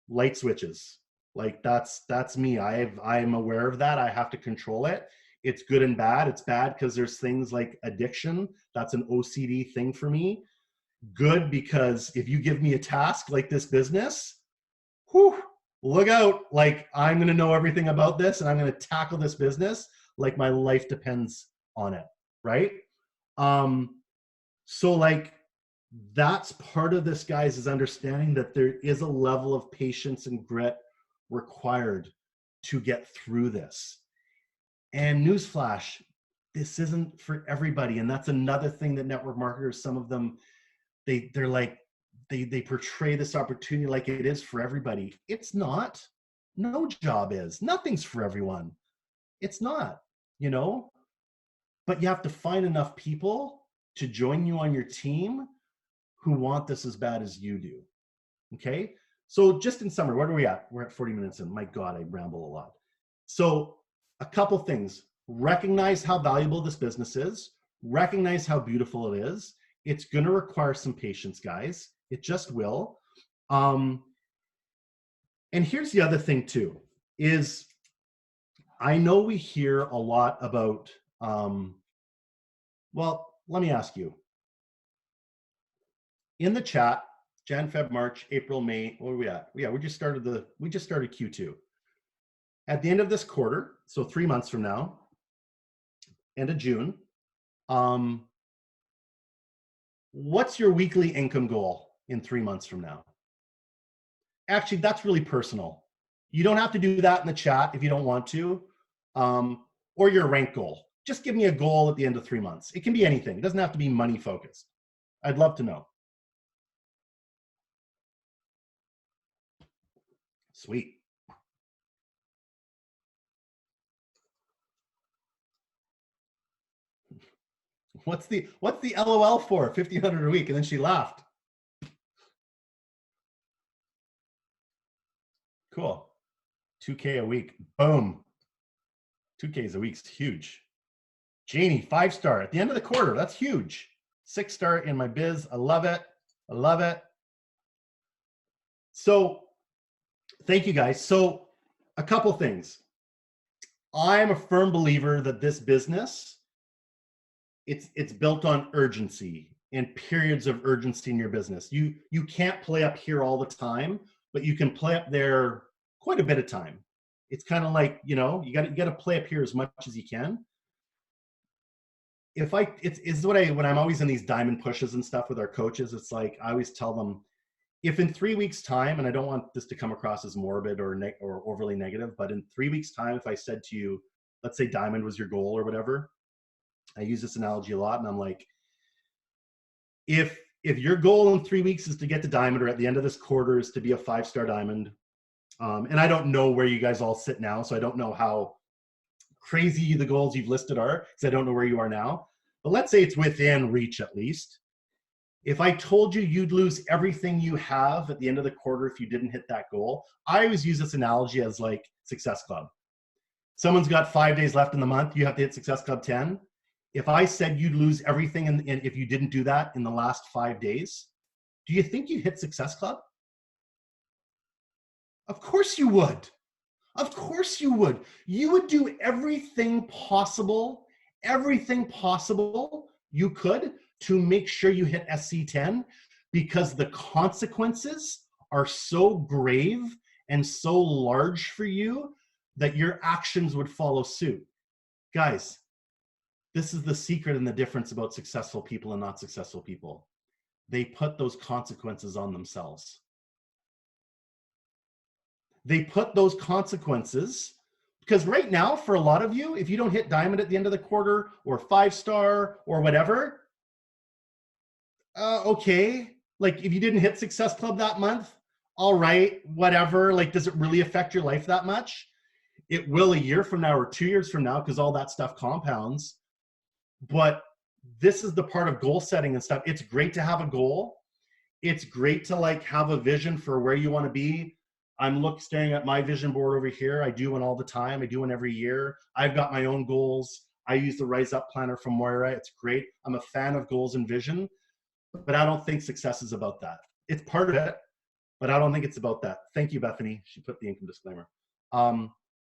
Speaker 2: light switches, like that's me. I'm aware of that. I have to control it. It's good and bad. It's bad because there's things like addiction. That's an OCD thing for me. Good because if you give me a task like this business, whew, look out. Like I'm going to know everything about this and I'm going to tackle this business like my life depends on it. Right. So like, that's part of this, guys, is understanding that there is a level of patience and grit required to get through this. And newsflash, this isn't for everybody. And that's another thing that network marketers, some of them, they're like, they portray this opportunity like it is for everybody. It's not. No job is. Nothing's for everyone. It's not, you know, but you have to find enough people to join you on your team who want this as bad as you do. Okay. So just in summary, where are we at? We're at 40 minutes in. My God, I ramble a lot. So a couple things. Recognize how valuable this business is. Recognize how beautiful it is. It's going to require some patience, guys. It just will. And here's the other thing too, is I know we hear a lot about, well, let me ask you. In the chat, Jan, Feb, March, April, May, where are we at? Yeah, we just started Q2. At the end of this quarter, so 3 months from now, end of June, what's your weekly income goal in 3 months from now? Actually, that's really personal. You don't have to do that in the chat if you don't want to, or your rank goal. Just give me a goal at the end of 3 months. It can be anything. It doesn't have to be money focused. I'd love to know. Sweet. What's the LOL for? 1,500 a week, and then she laughed. Cool. 2K a week. Boom. 2Ks a week's huge. Janie, 5-star at the end of the quarter. That's huge. 6-star in my biz. I love it. I love it. So thank you, guys. So a couple things. I'm a firm believer that this business, it's built on urgency and periods of urgency in your business. You can't play up here all the time, but you can play up there quite a bit of time. It's kind of like, you know, you got to play up here as much as you can. If I it's what I when I'm always in these diamond pushes and stuff with our coaches, it's like I always tell them, if in 3 weeks time, and I don't want this to come across as morbid or overly negative, but in 3 weeks time, if I said to you, let's say diamond was your goal or whatever, I use this analogy a lot, and I'm like, if your goal in 3 weeks is to get to diamond, or at the end of this quarter is to be a 5-star diamond, and I don't know where you guys all sit now, so I don't know how crazy the goals you've listed are, because I don't know where you are now. But let's say it's within reach at least. If I told you you'd lose everything you have at the end of the quarter if you didn't hit that goal, I always use this analogy as like Success Club. Someone's got 5 days left in the month, you have to hit Success Club 10. If I said you'd lose everything and if you didn't do that in the last 5 days, do you think you'd hit Success Club? Of course you would. Of course you would. You would do everything possible you could to make sure you hit SC10, because the consequences are so grave and so large for you that your actions would follow suit. Guys, this is the secret and the difference about successful people and not successful people. They put those consequences on themselves. They put those consequences, because right now, for a lot of you, if you don't hit diamond at the end of the quarter or 5-star or whatever, okay. Like if you didn't hit Success Club that month, all right, whatever. Like, does it really affect your life that much? It will a year from now or 2 years from now, because all that stuff compounds. But this is the part of goal setting and stuff. It's great to have a goal. It's great to like have a vision for where you want to be. I'm staring at my vision board over here. I do one all the time. I do one every year. I've got my own goals. I use the Rise Up Planner from Moira. It's great. I'm a fan of goals and vision, but I don't think success is about that. It's part of it, but I don't think it's about that. Thank you, Bethany. She put the income disclaimer.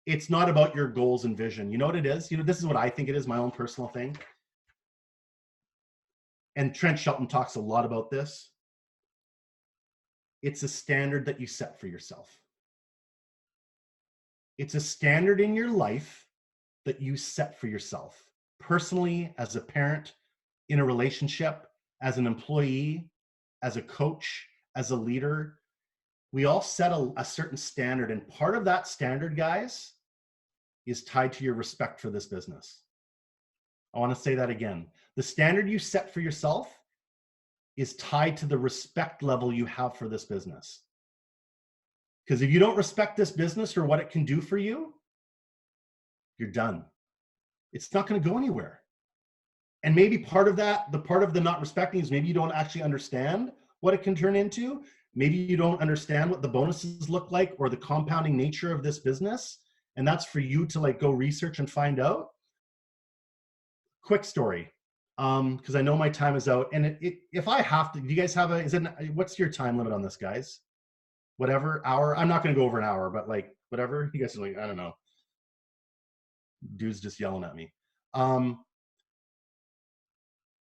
Speaker 2: It's not about your goals and vision. You know what it is? You know, this is what I think it is, my own personal thing. And Trent Shelton talks a lot about this. It's a standard that you set for yourself. It's a standard in your life that you set for yourself, personally, as a parent, in a relationship, as an employee, as a coach, as a leader. We all set a certain standard, and part of that standard, guys, is tied to your respect for this business. I want to say that again. The standard you set for yourself is tied to the respect level you have for this business. Because if you don't respect this business or what it can do for you, you're done. It's not going to go anywhere. And maybe part of that, the part of the not respecting, is maybe you don't actually understand what it can turn into. Maybe you don't understand what the bonuses look like or the compounding nature of this business. And that's for you to like go research and find out. Quick story. Because I know my time is out, and if I have to, do you guys have what's your time limit on this, guys? Whatever hour. I'm not going to go over an hour, but like whatever you guys are like, I don't know. Dude's just yelling at me.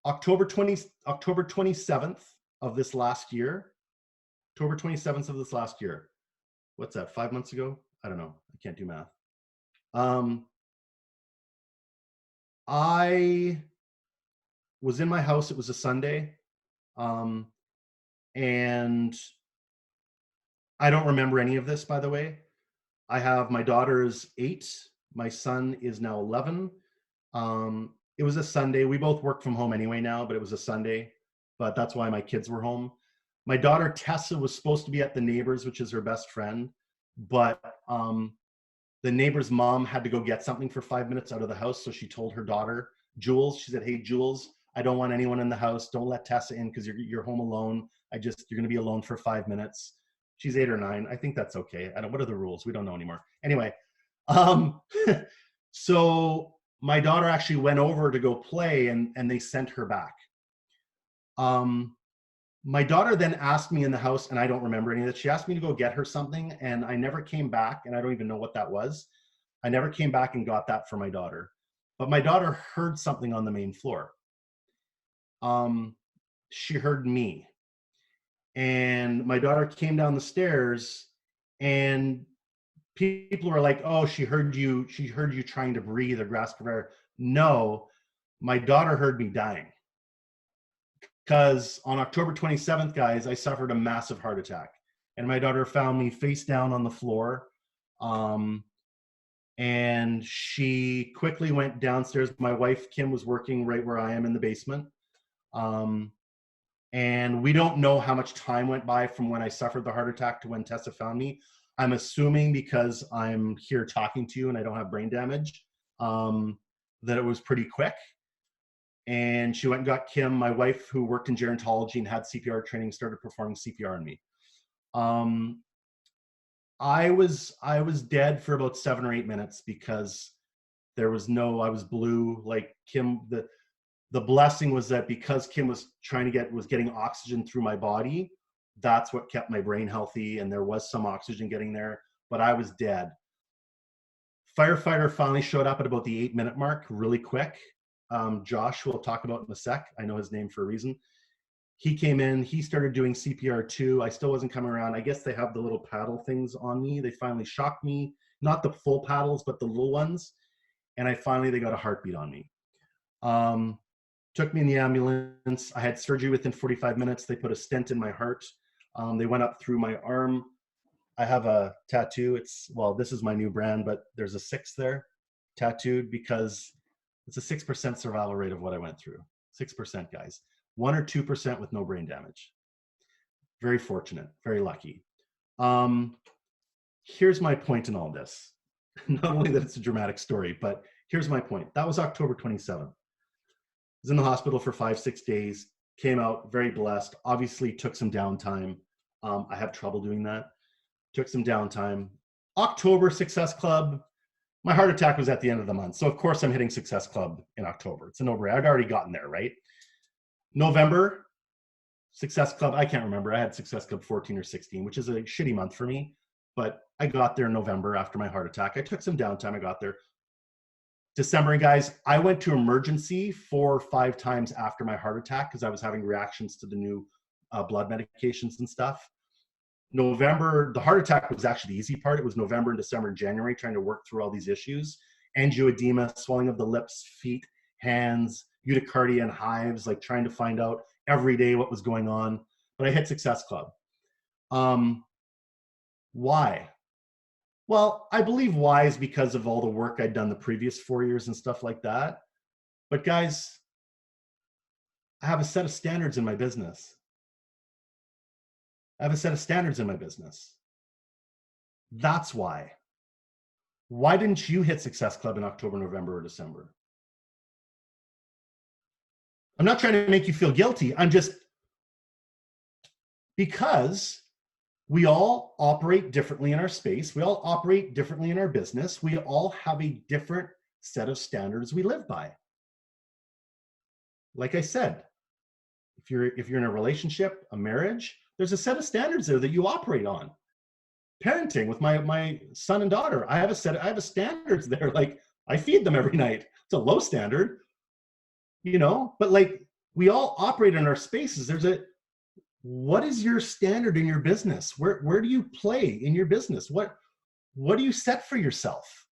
Speaker 2: October 27th of this last year. October 27th of this last year. What's that? 5 months ago? I don't know. I can't do math. I was in my house. It was a Sunday. And I don't remember any of this, by the way. I have my daughter is 8. My son is now 11. It was a Sunday. We both work from home anyway now, but it was a Sunday. But that's why my kids were home. My daughter Tessa was supposed to be at the neighbor's, which is her best friend. But the neighbor's mom had to go get something for 5 minutes out of the house. So she told her daughter, Jules, she said, hey, Jules, I don't want anyone in the house. Don't let Tessa in because you're home alone. You're going to be alone for 5 minutes. She's 8 or 9. I think that's okay. What are the rules? We don't know anymore. Anyway, so my daughter actually went over to go play, and they sent her back. My daughter then asked me in the house, and I don't remember any of that. She asked me to go get her something, and I never came back, and I don't even know what that was. I never came back and got that for my daughter, but my daughter heard something on the main floor. She heard me, and my daughter came down the stairs, and people were like, "Oh, she heard you. She heard you trying to breathe or grasp for air." No, my daughter heard me dying. Because on October 27th, guys, I suffered a massive heart attack, and my daughter found me face down on the floor. And she quickly went downstairs. My wife, Kim, was working right where I am in the basement. And we don't know how much time went by from when I suffered the heart attack to when Tessa found me. I'm assuming because I'm here talking to you and I don't have brain damage, that it was pretty quick. And she went and got Kim, my wife, who worked in gerontology and had CPR training, started performing CPR on me. I was dead for about 7 or 8 minutes because I was blue. Like Kim, the blessing was that because Kim was getting oxygen through my body, that's what kept my brain healthy, and there was some oxygen getting there, but I was dead. Firefighter finally showed up at about the 8-minute mark, really quick. Josh, who we'll talk about in a sec. I know his name for a reason. He came in, he started doing CPR too. I still wasn't coming around. I guess they have the little paddle things on me. They finally shocked me, not the full paddles, but the little ones. And they got a heartbeat on me. Took me in the ambulance. I had surgery within 45 minutes. They put a stent in my heart. They went up through my arm. I have a tattoo. This is my new brand, but there's a 6 there tattooed because it's a 6% survival rate of what I went through. 6%, guys. 1 or 2% with no brain damage. Very fortunate, very lucky. Here's my point in all this. Not only that it's a dramatic story, but here's my point. That was October 27th. I was in the hospital for 5-6 days, came out very blessed, obviously took some downtime. I have trouble doing that. Took some downtime. October, Success Club. My heart attack was at the end of the month. So of course I'm hitting Success Club in October. It's a no-brainer. I'd already gotten there, right? November, Success Club. I can't remember. I had Success Club 14 or 16, which is a shitty month for me. But I got there in November after my heart attack. I took some downtime. I got there. December, guys, I went to emergency 4 or 5 times after my heart attack because I was having reactions to the new blood medications and stuff. November, the heart attack was actually the easy part. It was November and December and January trying to work through all these issues. Angioedema, swelling of the lips, feet, hands, urticaria and hives, like trying to find out every day what was going on. But I hit Success Club. Why? Well, I believe why is because of all the work I'd done the previous 4 years and stuff like that. But guys, I have a set of standards in my business. That's why. Why didn't you hit Success Club in October, November, or December? I'm not trying to make you feel guilty. I'm just, because we all operate differently in our space. We all operate differently in our business. We all have a different set of standards we live by. Like I said, if you're in a relationship, a marriage, there's a set of standards there that you operate on. Parenting with my son and daughter, I have a standards there. Like I feed them every night. It's a low standard, but like we all operate in our spaces. What is your standard in your business? Where do you play in your business? What do you set for yourself?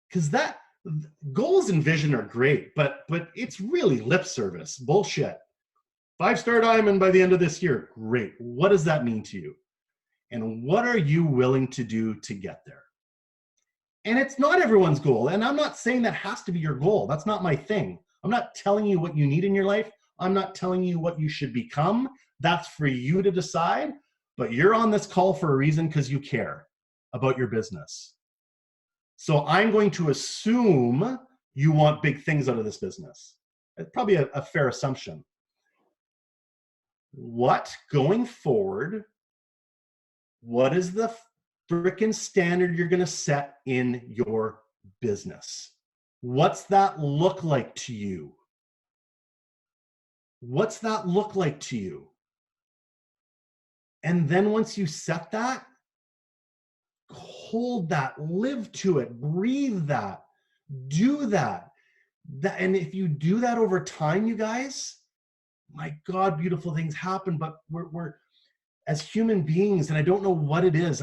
Speaker 2: Because that goals and vision are great, but it's really lip service, bullshit. 5-star diamond by the end of this year. Great. What does that mean to you? And what are you willing to do to get there? And it's not everyone's goal. And I'm not saying that has to be your goal. That's not my thing. I'm not telling you what you need in your life. I'm not telling you what you should become. That's for you to decide. But you're on this call for a reason because you care about your business. So I'm going to assume you want big things out of this business. It's probably a fair assumption. Going forward, what is the frickin' standard you're going to set in your business? What's that look like to you? What's that look like to you? And then once you set that, hold that, live to it, breathe that, do that. And if you do that over time, you guys, my God, beautiful things happen. But we're as human beings, and I don't know what it is.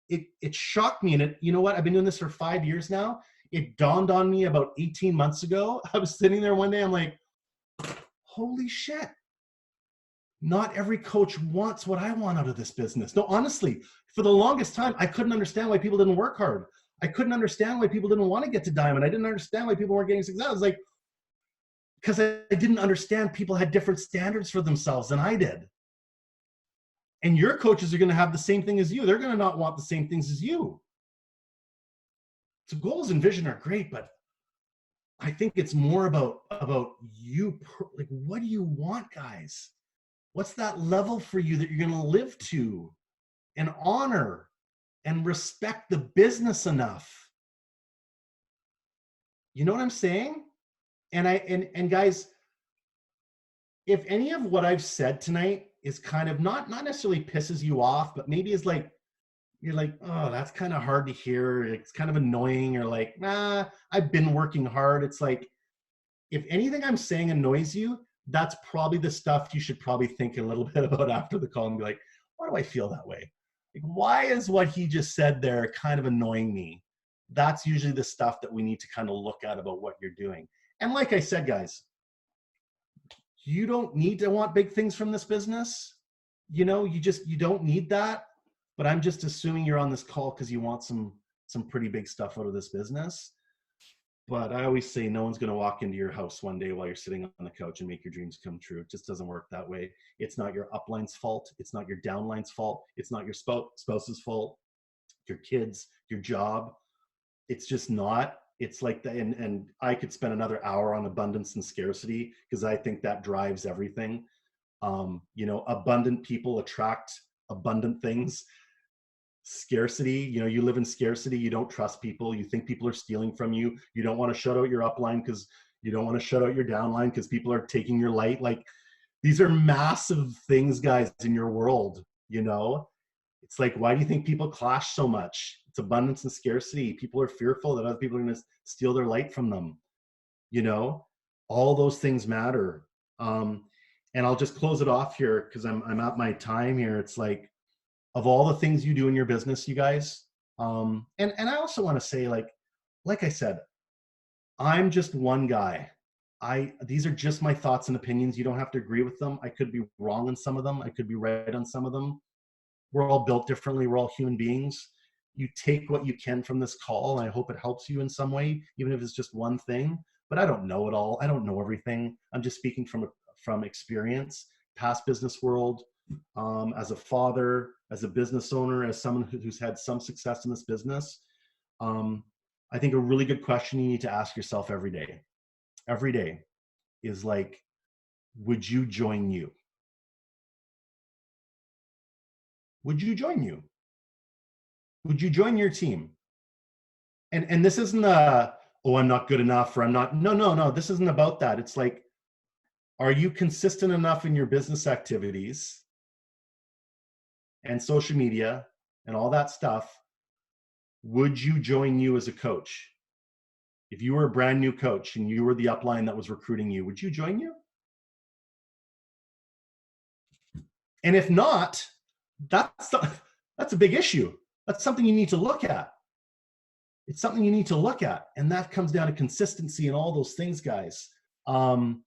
Speaker 2: It shocked me, and you know what? I've been doing this for 5 years now. It dawned on me about 18 months ago. I was sitting there one day, I'm like, holy shit. Not every coach wants what I want out of this business. No, honestly, for the longest time, I couldn't understand why people didn't work hard. I couldn't understand why people didn't want to get to diamond. I didn't understand why people weren't getting success. I was like, because I didn't understand people had different standards for themselves than I did. And your coaches are going to have the same thing as you. They're going to not want the same things as you. So goals and vision are great, but I think it's more about you. Like, what do you want, guys? What's that level for you that you're going to live to and honor and respect the business enough? You know what I'm saying? And guys, if any of what I've said tonight is kind of not necessarily pisses you off, but maybe is like, you're like, oh, that's kind of hard to hear. It's kind of annoying. Or like, nah, I've been working hard. It's like, if anything I'm saying annoys you, that's probably the stuff you should probably think a little bit about after the call and be like, why do I feel that way? Like, why is what he just said there kind of annoying me? That's usually the stuff that we need to kind of look at about what you're doing. And like I said, guys, you don't need to want big things from this business. You know, you don't need that. But I'm just assuming you're on this call because you want some pretty big stuff out of this business. But I always say no one's going to walk into your house one day while you're sitting on the couch and make your dreams come true. It just doesn't work that way. It's not your upline's fault. It's not your downline's fault. It's not your spouse's fault, your kids, your job. It's just not. It's like that. And I could spend another hour on abundance and scarcity because I think that drives everything. You know, abundant people attract abundant things. Scarcity, you know, you live in scarcity, you don't trust people, you think people are stealing from you, you don't want to shut out your upline because you don't want to shut out your downline because people are taking your light. Like, these are massive things, guys, in your world. You know, it's like, why do you think people clash so much? It's abundance and scarcity. People are fearful that other people are going to steal their light from them. You know, all those things matter. And I'll just close it off here because I'm at my time here. It's like, of all the things you do in your business, you guys, and I also want to say, like I said, I'm just one guy. These are just my thoughts and opinions. You don't have to agree with them. I could be wrong on some of them. I could be right on some of them. We're all built differently. We're all human beings. You take what you can from this call, and I hope it helps you in some way, even if it's just one thing. But I don't know it all. I don't know everything. I'm just speaking from experience, past business world, as a father, as a business owner, as someone who's had some success in this business. I think a really good question you need to ask yourself every day is like, would you join you? Would you join you? Would you join your team? And this isn't oh, I'm not good enough, or I'm not, no, this isn't about that. It's like, are you consistent enough in your business activities and social media and all that stuff? Would you join you as a coach? If you were a brand new coach and you were the upline that was recruiting you, would you join you? And if not, that's a big issue. That's something you need to look at. It's something you need to look at. And that comes down to consistency and all those things, guys. All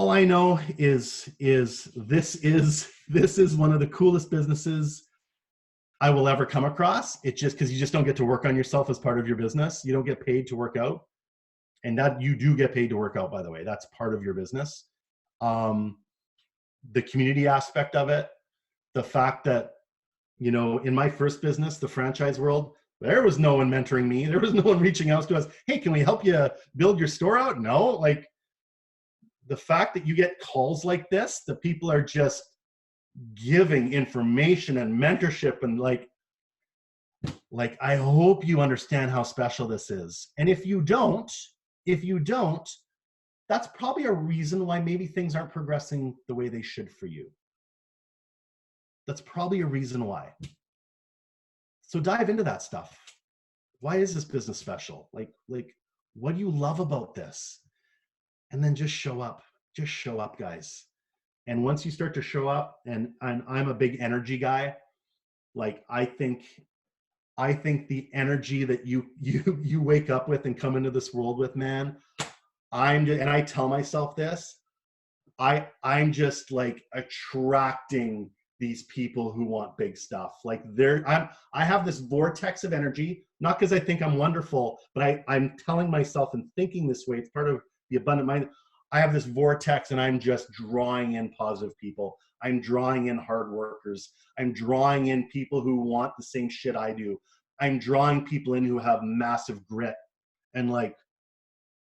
Speaker 2: I know is this is one of the coolest businesses I will ever come across. It's just because you just don't get to work on yourself as part of your business. You don't get paid to work out. And that you do get paid to work out, by the way. That's part of your business. The community aspect of it, the fact that, you know, in my first business, the franchise world, there was no one mentoring me. There was no one reaching out to us. Hey, can we help you build your store out? No, like, the fact that you get calls like this, that people are just giving information and mentorship, and like I hope you understand how special this is. And if you don't, that's probably a reason why maybe things aren't progressing the way they should for you. That's probably a reason why. So dive into that stuff. Why is this business special? Like, what do you love about this? And then just show up. Just show up, guys. And once you start to show up, and I'm a big energy guy, like I think the energy that you wake up with and come into this world with, man, and I tell myself this, I'm just like attracting these people who want big stuff. Like I have this vortex of energy, not because I think I'm wonderful, but I'm telling myself and thinking this way. It's part of the abundant mind. I have this vortex and I'm just drawing in positive people. I'm drawing in hard workers. I'm drawing in people who want the same shit I do. I'm drawing people in who have massive grit and like,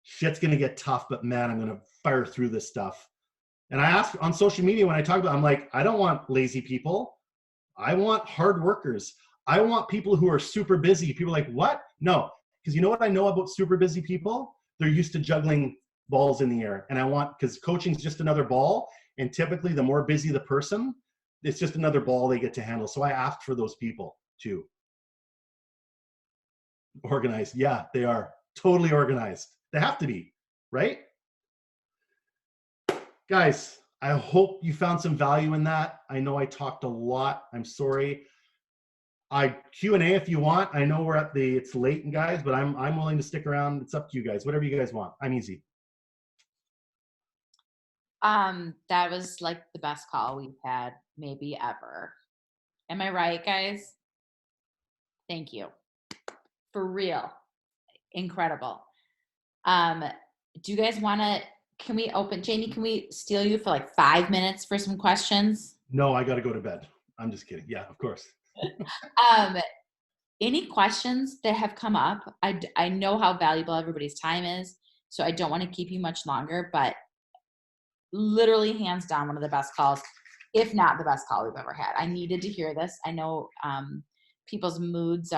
Speaker 2: shit's gonna get tough, but man, I'm gonna fire through this stuff. And I ask on social media when I talk about, I'm like, I don't want lazy people. I want hard workers. I want people who are super busy. People are like, what? No, because you know what I know about super busy people? They're used to juggling balls in the air. And I want, because coaching is just another ball. And typically the more busy the person, it's just another ball they get to handle. So I ask for those people too. Organized. Yeah, they are totally organized. They have to be, right? Guys, I hope you found some value in that. I know I talked a lot. I'm sorry. Q&A if you want. I know it's late, guys, but I'm willing to stick around. It's up to you guys. Whatever you guys want. I'm easy.
Speaker 1: That was like the best call we've had maybe ever. Am I right, guys? Thank you. For real. Incredible. Do you guys want to, Jamie, can we steal you for like 5 minutes for some questions?
Speaker 2: No, I got to go to bed. I'm just kidding. Yeah, of course.
Speaker 1: Any questions that have come up? I know how valuable everybody's time is, so I don't want to keep you much longer, but literally hands down one of the best calls, if not the best call we've ever had. I needed to hear this. I know people's moods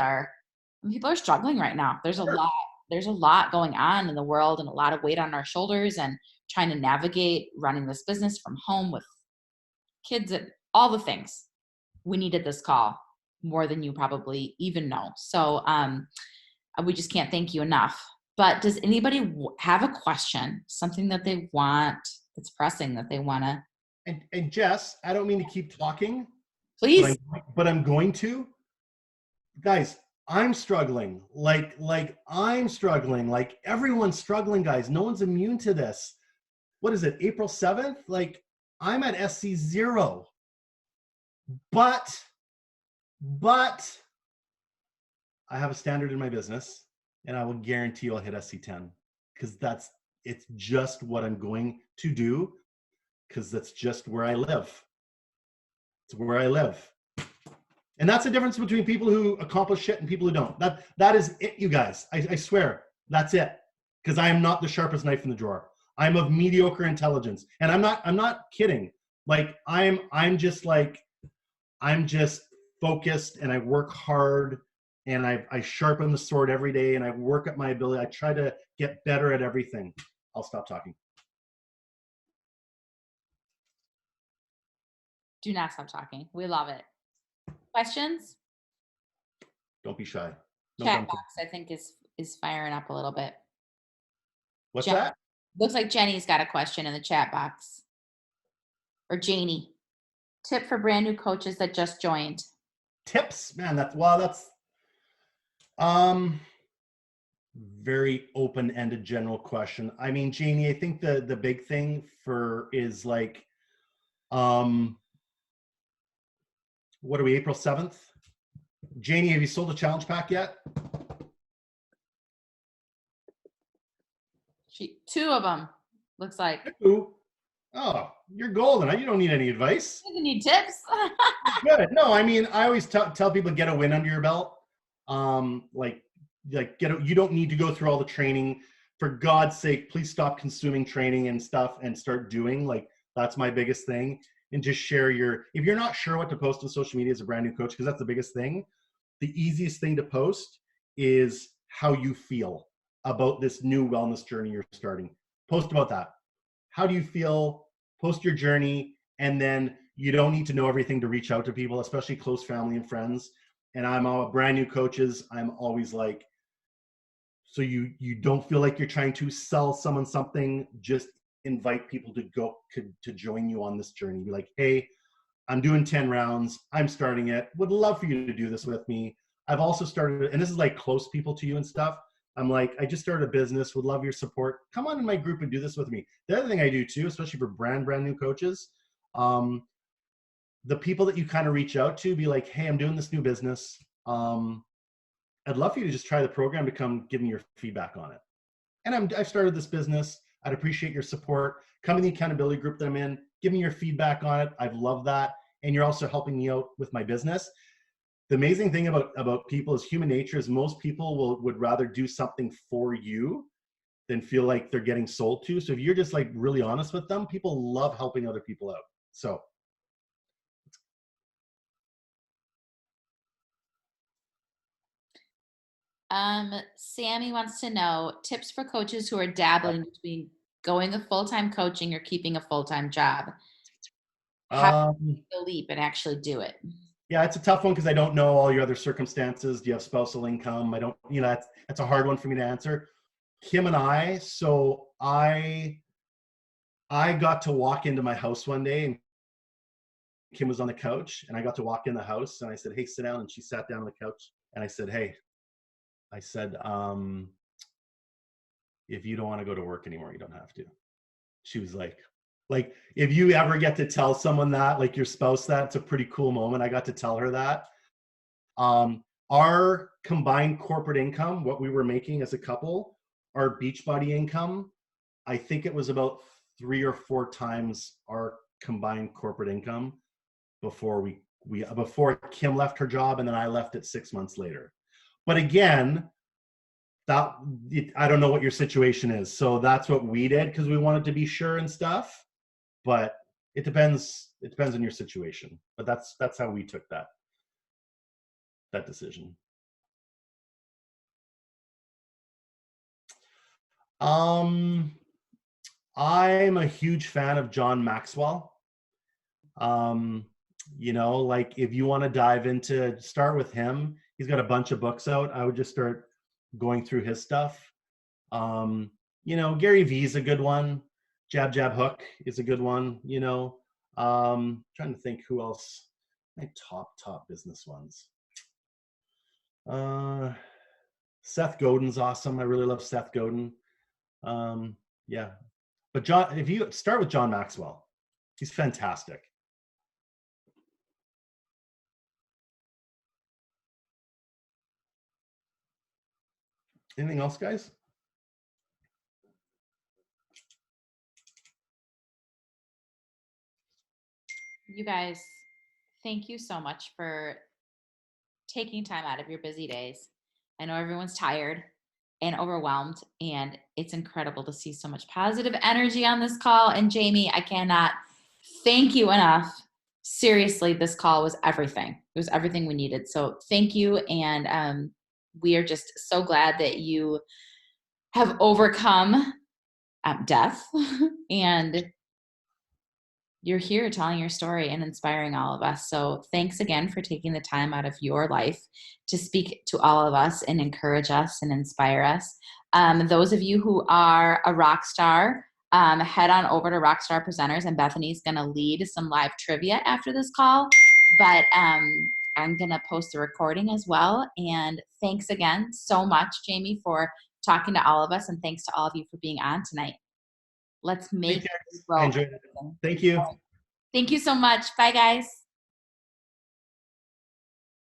Speaker 1: people are struggling right now. There's a lot going on in the world and a lot of weight on our shoulders and trying to navigate running this business from home with kids and all the things. We needed this call more than you probably even know. So we just can't thank you enough. But does anybody have a question, something that they want that's pressing that they want to?
Speaker 2: And Jess, I don't mean to keep talking.
Speaker 1: Please.
Speaker 2: But I'm going to. Guys, I'm struggling. Like I'm struggling. Like everyone's struggling, guys. No one's immune to this. What is it? April 7th? Like I'm at SC0. But I have a standard in my business and I will guarantee I'll hit SC10 because it's just what I'm going to do because that's just where I live. It's where I live. And that's the difference between people who accomplish shit and people who don't. That is it, you guys. I swear, that's it. Because I am not the sharpest knife in the drawer. I'm of mediocre intelligence. And I'm not kidding. Like I'm just focused and I work hard and I sharpen the sword every day and I work at my ability. I try to get better at everything. I'll stop talking.
Speaker 1: Do not stop talking. We love it. Questions?
Speaker 2: Don't be shy. No
Speaker 1: Chat box, I think, is firing up a little bit.
Speaker 2: What's that?
Speaker 1: Looks like Jenny's got a question in the chat box. Or Janie. Tip for brand new coaches that just joined.
Speaker 2: Tips? Man, that's very open-ended general question. I mean, Janie, I think the big thing is like what are we, April 7th? Janie, have you sold a challenge pack yet?
Speaker 1: Two of them, looks like.
Speaker 2: Two? Oh, you're golden. You don't need any advice.
Speaker 1: You need tips.
Speaker 2: Good. No, I mean, I always tell people get a win under your belt. You don't need to go through all the training. For God's sake, please stop consuming training and stuff and start doing. Like, that's my biggest thing. And just share if you're not sure what to post on social media as a brand new coach, because that's the biggest thing, the easiest thing to post is how you feel about this new wellness journey you're starting. Post about that. How do you feel? Post your journey. And then you don't need to know everything to reach out to people, especially close family and friends. and I'm all brand new coaches, I'm always like, so you don't feel like you're trying to sell someone something, just invite people to join you on this journey. Be like, hey, I'm doing 10 rounds. I'm starting it. Would love for you to do this with me. I've also started, and this is like close people to you and stuff. I'm like, I just started a business. Would love your support. Come on in my group and do this with me. The other thing I do too, especially for brand new coaches, the people that you kind of reach out to, be like, hey, I'm doing this new business. I'd love for you to just try the program to come give me your feedback on it. And I've started this business. I'd appreciate your support. Come in the accountability group that I'm in. Give me your feedback on it. I'd love that. And you're also helping me out with my business. The amazing thing about people is human nature is most people would rather do something for you than feel like they're getting sold to. So if you're just like really honest with them, people love helping other people out. So
Speaker 1: Sammy wants to know tips for coaches who are dabbling between going a full-time coaching or keeping a full-time job. How do you take the leap and actually do it?
Speaker 2: Yeah, it's a tough one because I don't know all your other circumstances. Do you have spousal income? I don't, that's a hard one for me to answer. Kim and I got to walk into my house one day, and Kim was on the couch, and I got to walk in the house, and I said, hey, sit down. And she sat down on the couch, and I said, hey, if you don't want to go to work anymore, you don't have to. She was like, if you ever get to tell someone that, like your spouse, that, it's a pretty cool moment. I got to tell her that. Our combined corporate income, what we were making as a couple, our Beachbody income, I think it was about 3 or 4 times our combined corporate income before before Kim left her job, and then I left it 6 months later. But again, I don't know what your situation is. So that's what we did because we wanted to be sure and stuff. But it depends on your situation. But that's how we took that decision. I'm a huge fan of John Maxwell. Like if you want to dive into, start with him. He's got a bunch of books out. I would just start going through his stuff. Gary Vee is a good one. Jab Hook is a good one. Trying to think who else. My top business ones. Seth Godin's awesome. I really love Seth Godin. Yeah, but John, if you start with John Maxwell, he's fantastic. Anything else, guys?
Speaker 1: You guys, thank you so much for taking time out of your busy days. I know everyone's tired and overwhelmed, and it's incredible to see so much positive energy on this call. And Jamie, I cannot thank you enough. Seriously, this call was everything. It was everything we needed. So thank you. And we are just so glad that you have overcome death and you're here telling your story and inspiring all of us. So thanks again for taking the time out of your life to speak to all of us and encourage us and inspire us. Those of you who are a rock star, head on over to Rockstar Presenters, and Bethany's going to lead some live trivia after this call. But I'm going to post the recording as well. And thanks again so much, Jamie, for talking to all of us. And thanks to all of you for being on tonight. Let's make it grow.
Speaker 2: I enjoyed it. Thank you.
Speaker 1: Thank you so much. Bye, guys.